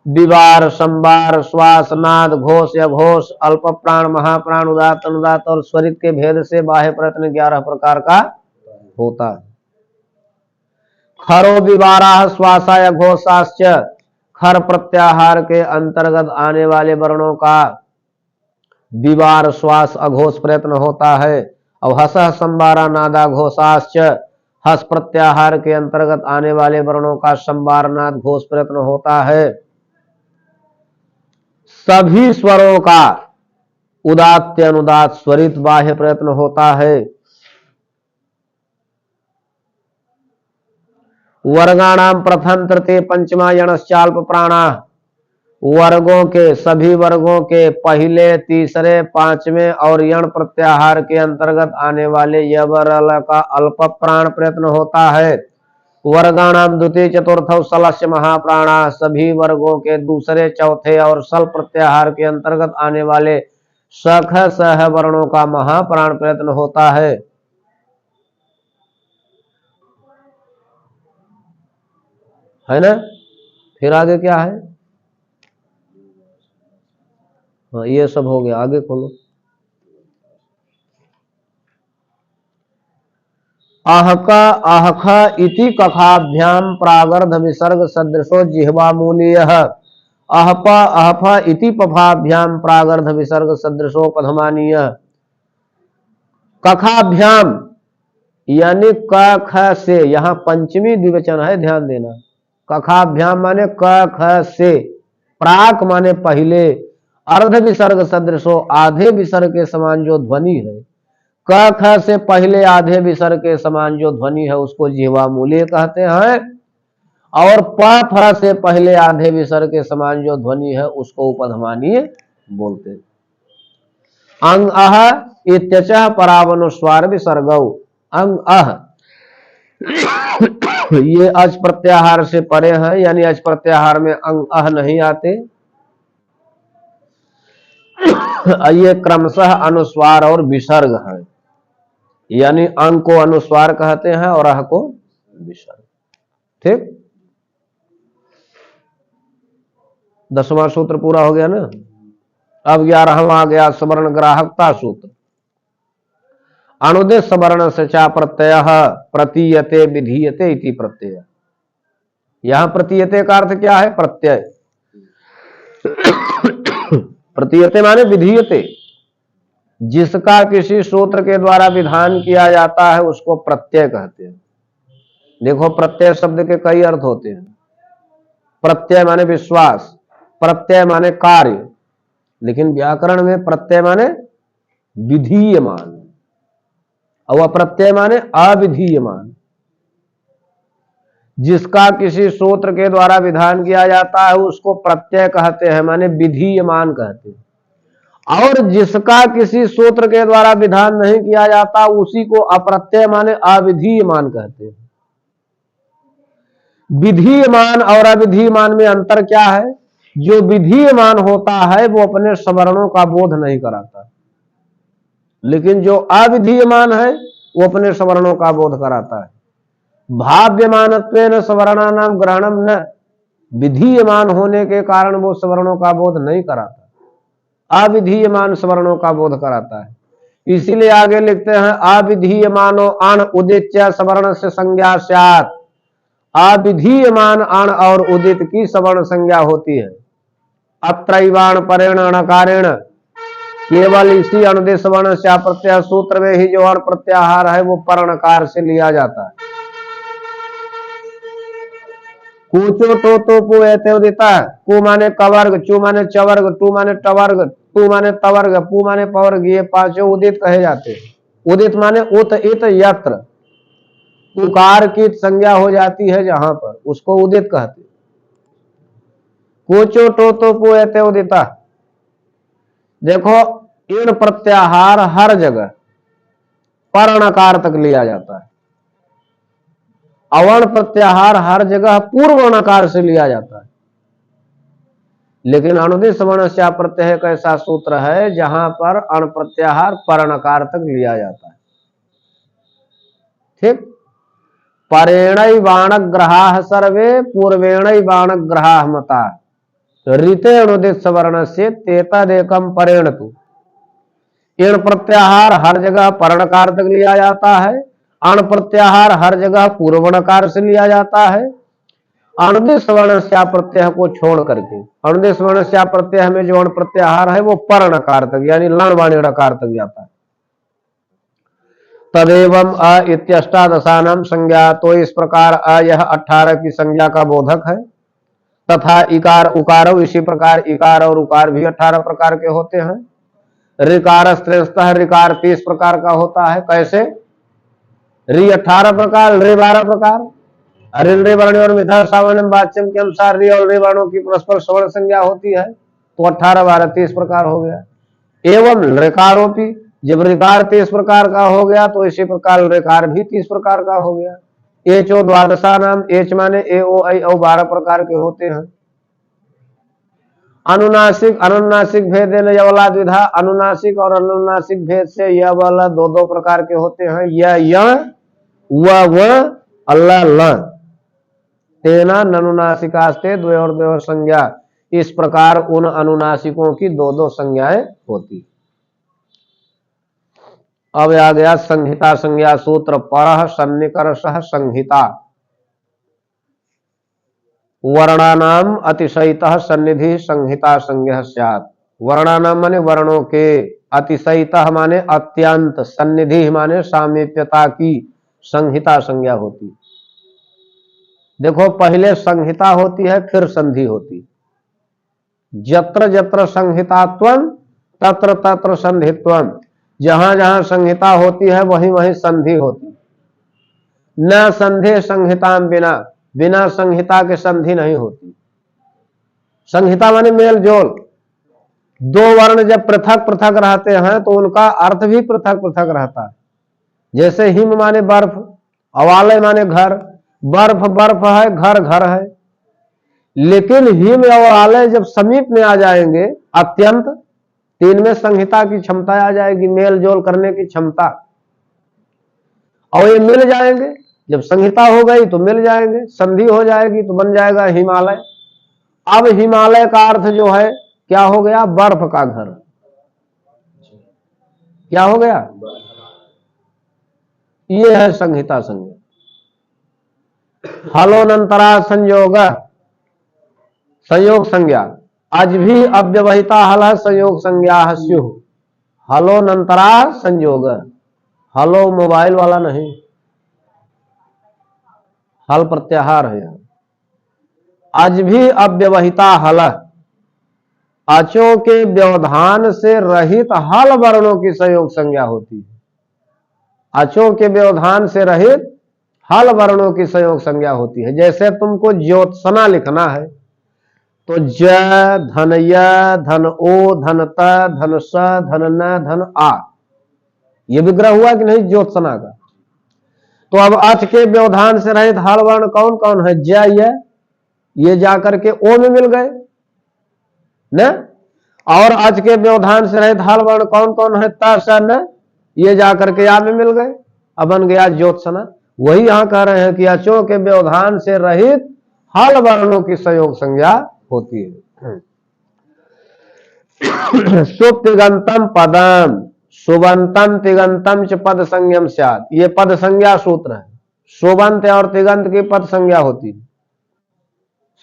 विवार, संवार, श्वास, नाद, घोष, अघोष, अल्प प्राण, महाप्राण, उदात्त, अनुदात्त और स्वरित के भेद से बाह्य प्रयत्न 11 प्रकार का होता है। खरो विवाराः श्वासाय घोषाश्च। खर प्रत्याहार के अंतर्गत आने वाले वर्णों का विवार श्वास अघोष प्रयत्न होता है। अब हस संबारा नादा घोषाश्च, हस प्रत्याहार के अंतर्गत आने वाले वर्णों का संबारनाद घोष प्रयत्न होता है। सभी स्वरों का उदात्त अनुदात स्वरित बाह्य प्रयत्न होता है। वर्गाणाम प्रथम तृतीय पंचमा यणश्चाल्प प्राणा, वर्गों के सभी वर्गों के पहले तीसरे पांचवें और यण प्रत्याहार के अंतर्गत आने वाले यवरल का अल्प प्राण प्रयत्न होता है। वर्गाणाम द्वितीय चतुर्थ सलस्य महाप्राणा, सभी वर्गों के दूसरे चौथे और सल प्रत्याहार के अंतर्गत आने वाले सख सह वर्णों का महाप्राण प्रयत्न होता है। है ना? फिर आगे क्या है? हाँ, ये सब हो गया, आगे खोलो। आहका आहखा इति कखाभ्याम प्रागर्ध विसर्ग सदृशो जिह्वा मूलीयः, आहपा आहफा इति पफाभ्याम प्रागर्ध विसर्ग सदृशो पधमानीयः। कखाभ्याम यानी क ख से, यहां पंचमी द्विवचन है, ध्यान देना। कखाभ्याम माने क ख से, प्राक माने पहले, अर्ध विसर्ग सदृशो आधे विसर्ग के समान जो ध्वनि है, क ख से पहले आधे विसर्ग के समान जो ध्वनि है उसको जिह्वा मूलीय कहते हैं, और प फ से पहले आधे विसर्ग के समान जो ध्वनि है उसको उपधमानीय बोलते हैं। अंग अह इत्यचः परावनुस्वार विसर्गौ, अंग अह ये अच प्रत्याहार से परे है, यानी अच प्रत्याहार में अंग अह नहीं आते। ये क्रमशः अनुस्वार और विसर्ग है, यानी अंग को अनुस्वार कहते हैं और अह को विसर्ग। ठीक, 10वां सूत्र पूरा हो गया ना। अब 11वां आ गया सवर्ण ग्राहकता सूत्र। अनुदेश सवर्ण से चा प्रत्यय प्रतीयते विधीयते इति प्रत्यय। यहां प्रतीयते का अर्थ क्या है? प्रत्यय। प्रतीयते माने विधीयते, जिसका किसी सूत्र के द्वारा विधान किया जाता है उसको प्रत्यय कहते हैं। देखो, प्रत्यय शब्द के कई अर्थ होते हैं। प्रत्यय माने विश्वास, प्रत्यय माने कार्य, लेकिन व्याकरण में प्रत्यय माने विधीयमान और अप्रत्यय माने अविधीयमान। जिसका किसी सूत्र के द्वारा विधान किया जाता है उसको प्रत्यय कहते हैं, माने विधीयमान कहते हैं। और जिसका किसी सूत्र के द्वारा विधान नहीं किया जाता उसी को अप्रत्यय माने अविधीयमान कहते हैं। विधीयमान और अविधीयमान में अंतर क्या है? जो विधीयमान होता है वो अपने सवर्णों का बोध नहीं कराता, लेकिन जो अविधीयमान है वो अपने सवर्णों का बोध कराता है। भाव्यमानत्वेन सवर्णानाम ग्रहणम न, विधीयमान होने के कारण वो सवर्णों का बोध नहीं कराता, अविधीयमान सवर्णों का बोध कराता है। इसीलिए आगे लिखते हैं अविधीयमानो अण उदित सवर्ण से संज्ञा स्यात्, अविधीयमान अण और उदित की सवर्ण संज्ञा होती है। अत्रैवाण परेण अणकारेण, केवल इसी अनुदेश सवर्ण से प्रत्यय सूत्र में ही जो अण प्रत्याहार है वो पर्णकार से लिया जाता है। कूचो तो पु ऐते उदिता, कु माने कवर्ग, चु माने चवर्ग, टू माने टवर्ग, टू माने तवर्ग, पु माने पवर्ग, ये पांचों उदित कहे जाते हैं। उदित माने उत इत यत्र, उकार की संज्ञा हो जाती है जहां पर, उसको उदित कहते हैं। कूचो तो पु ऐते उदिता, देखो इन प्रत्याहार हर जगह पर्णकार तक लिया जाता है, अवर्ण प्रत्याहार हर जगह पूर्वणकार से लिया जाता है। लेकिन अनुदित सवर्ण से प्रत्यय एक ऐसा सूत्र है जहां पर अण प्रत्याहार पर्णकार तक लिया जाता है। ठीक, परेण बाणग्रहा सर्वे पूर्वेण बाणग्रहा मता, ऋते अनुदित सवर्ण से तेतदेकम परेण तु, इन प्रत्याहार हर जगह पर्णकार तक लिया जाता है, अण प्रत्याहार हर जगह पूर्वणकार से लिया जाता है। अणुदिश वर्णस्या प्रत्यय को छोड़ करके, अणुदिश वर्णस्या प्रत्यय में जो अण प्रत्याहार है वो पर नकार तक यानी लण वाणी णकार तक जाता है। तदेवं अ इत्यष्टादशानाम संज्ञा, तो इस प्रकार अ यह 18 की संज्ञा का बोधक है। तथा इकार उकार, इसी प्रकार इकार और उकार भी 18 प्रकार के होते हैं। ऋकार स्त्रेस्तः, ऋकार 30 प्रकार का होता है। कैसे? रि 18 प्रकार, रे 12 प्रकार। अरिल रे वर्ण और मिथा सामान्य वाच्यम के अनुसार रि और रे वर्णों की परस्पर सवर्ण संज्ञा होती है, तो 18 12 30 प्रकार हो गया। एवं ऋकारोपी, जब ऋकार 30 प्रकार का हो गया तो इसी प्रकार ऋकार भी 30 प्रकार का हो गया। एचो द्वादशा नाम, एच माने ए ओ ऐ औ 12 प्रकार के होते हैं। अनुनासिक अनुनासिक भेद यवला द्विधा, अनुनासिक और अनुनासिक भेद से यह वाला दो दो प्रकार के होते हैं। यह व अल्लाह ल तेना ननुनासिकास्ते द्वय और द्वय संज्ञा, इस प्रकार उन अनुनासिकों की दो दो संज्ञाएं होती। अब आ गया संहिता संज्ञा सूत्र। परः सन्निकर्षः संहिता, वर्णानाम अतिशयितः सन्निधि संहिता संज्ञः स्यात्। वर्णानाम माने वर्णों के, अतिशयितः माने अत्यंत, सन्निधि माने सामीप्यता की संहिता संज्ञा होती। देखो पहले संहिता होती है फिर संधि होती। यत्र यत्र संहितात्वं तत्र तत्र संधित्वं, जहां जहां संहिता होती है वहीं वहीं संधि होती। न संधे संहिता बिना, बिना संहिता के संधि नहीं होती। संहिता माने मेल जोल। दो वर्ण जब पृथक पृथक रहते हैं तो उनका अर्थ भी पृथक पृथक रहता है। जैसे हिम माने बर्फ, अवालय माने घर, बर्फ बर्फ है, घर घर है। लेकिन हिम और आलय जब समीप में आ जाएंगे अत्यंत, तो इनमें संहिता की क्षमता आ जाएगी, मेल जोल करने की क्षमता, और ये मिल जाएंगे। जब संहिता हो गई तो मिल जाएंगे, संधि हो जाएगी तो बन जाएगा हिमालय। अब हिमालय का अर्थ जो है क्या हो गया? बर्फ का घर। क्या हो गया? ये है संहिता संज्ञा। हलोनंतरा संयोग, संयोग संज्ञा। आज भी अव्यवहिता हल संयोग संज्ञा स्युः। हलोनंतरा संयोग, हलो मोबाइल वाला नहीं, हल प्रत्याहार है। आज भी अव्यवहिता हल, अचों के व्यवधान से रहित हल वर्णों की संयोग संज्ञा होती है। अचों के व्यवधान से रहित हल वर्णों की संयोग संज्ञा होती है। जैसे तुमको ज्योत्सना लिखना है तो ज धन य धन ओ धन त धन स धन न धन आ, ये विग्रह हुआ कि नहीं ज्योत्सना का। तो अब अच के व्यवधान से रहित हल वर्ण कौन कौन है? ज ये जाकर के ओ में मिल गए न, और अच के व्यवधान से रहित हल वर्ण कौन कौन है? त स न, ये जाकर के या में मिल गए, अब बन गया ज्योत्सना। वही यहां कह रहे हैं कि अचों के व्यवधान से रहित हल वर्णों की संयोग संज्ञा होती है। सुतिगंतम पदम, सुबंतम तिगंतम च पद संज्ञम स्यात्, ये पद संज्ञा सूत्र है। सुबंत और तिगंत की पद संज्ञा होती है।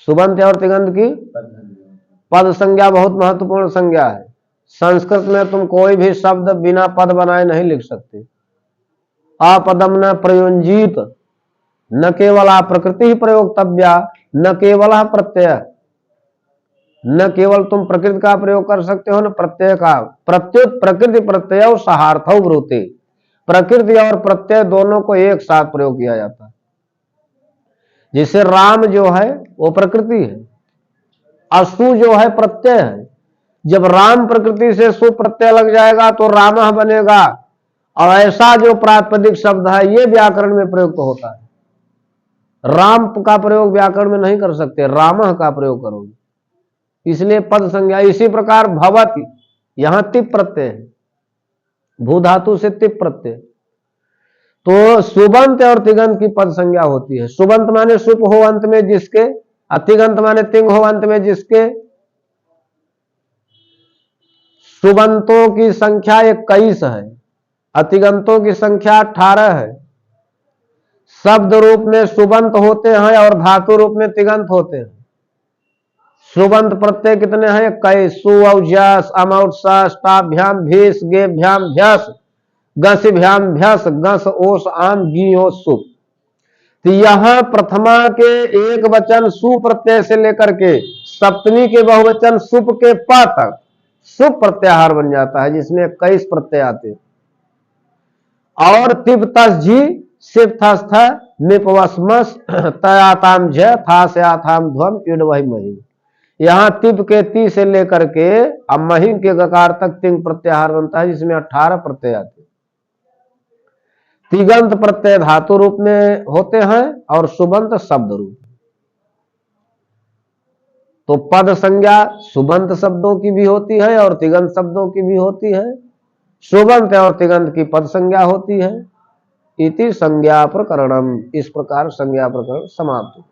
सुबंत और तिगंत की पद संज्ञा बहुत महत्वपूर्ण संज्ञा है। संस्कृत में तुम कोई भी शब्द बिना पद बनाए नहीं लिख सकते। अपदम न प्रयुंजीत, न केवल प्रकृति ही प्रयोगतव्या, न केवल प्रत्यय, न केवल तुम प्रकृति का प्रयोग कर सकते हो न प्रत्यय का। प्रत्युत प्रकृति प्रत्यय सहार्थौ ब्रूते, प्रकृति और प्रत्यय दोनों को एक साथ प्रयोग किया जाता है। जैसे राम जो है वो प्रकृति है, असु जो है प्रत्यय है। जब राम प्रकृति से सु प्रत्यय लग जाएगा तो रामः बनेगा, और ऐसा जो प्रातिपदिक शब्द है ये व्याकरण में प्रयुक्त होता है। राम का प्रयोग व्याकरण में नहीं कर सकते, रामः का प्रयोग करोगे, इसलिए पद संज्ञा। इसी प्रकार भवति, यहां तिप प्रत्यय है, भू धातु से तिप प्रत्यय, तो सुबंत और तिगंत की पद संज्ञा होती है। सुबंत माने सुप हो अंत में जिसके, तिगंत माने तिंग हो अंत में जिसके। सुबंतों की संख्या 21 है, अतिगंतों की संख्या 18 है। शब्द रूप में सुबंत होते हैं और धातु रूप में तिगंत होते हैं। सुबंत प्रत्यय कितने हैं? कई, सु, औजस, अमौत्स, टाभ्याम भीस, गेभ्याम भ्यस, गसभ्याम भ्यस, गस ओस आम गी सुप। तो यहां प्रथमा के एक वचन सु प्रत्यय से लेकर के सप्तमी के बहुवचन सुप के प तक सुप प्रत्याहार बन जाता है, जिसमें 21 प्रत्यय आते हैं। और तिब तस जी सिप थस थ निपवस्मस तयाताम ज था से आथाम ध्वम इड वही मही। यहां तिब के ती से लेकर के अब महिम के गकार तक तिंग प्रत्याहार बनता है, जिसमें 18 प्रत्यय आते हैं। तिगंत प्रत्यय धातु रूप में होते हैं और सुबंत शब्द रूप। तो पद संज्ञा सुबंत शब्दों की भी होती है और तिगंत शब्दों की भी होती है। सुबंत और तिगंत की पद संज्ञा होती है। इति संज्ञा प्रकरणम, इस प्रकार संज्ञा प्रकरण समाप्त।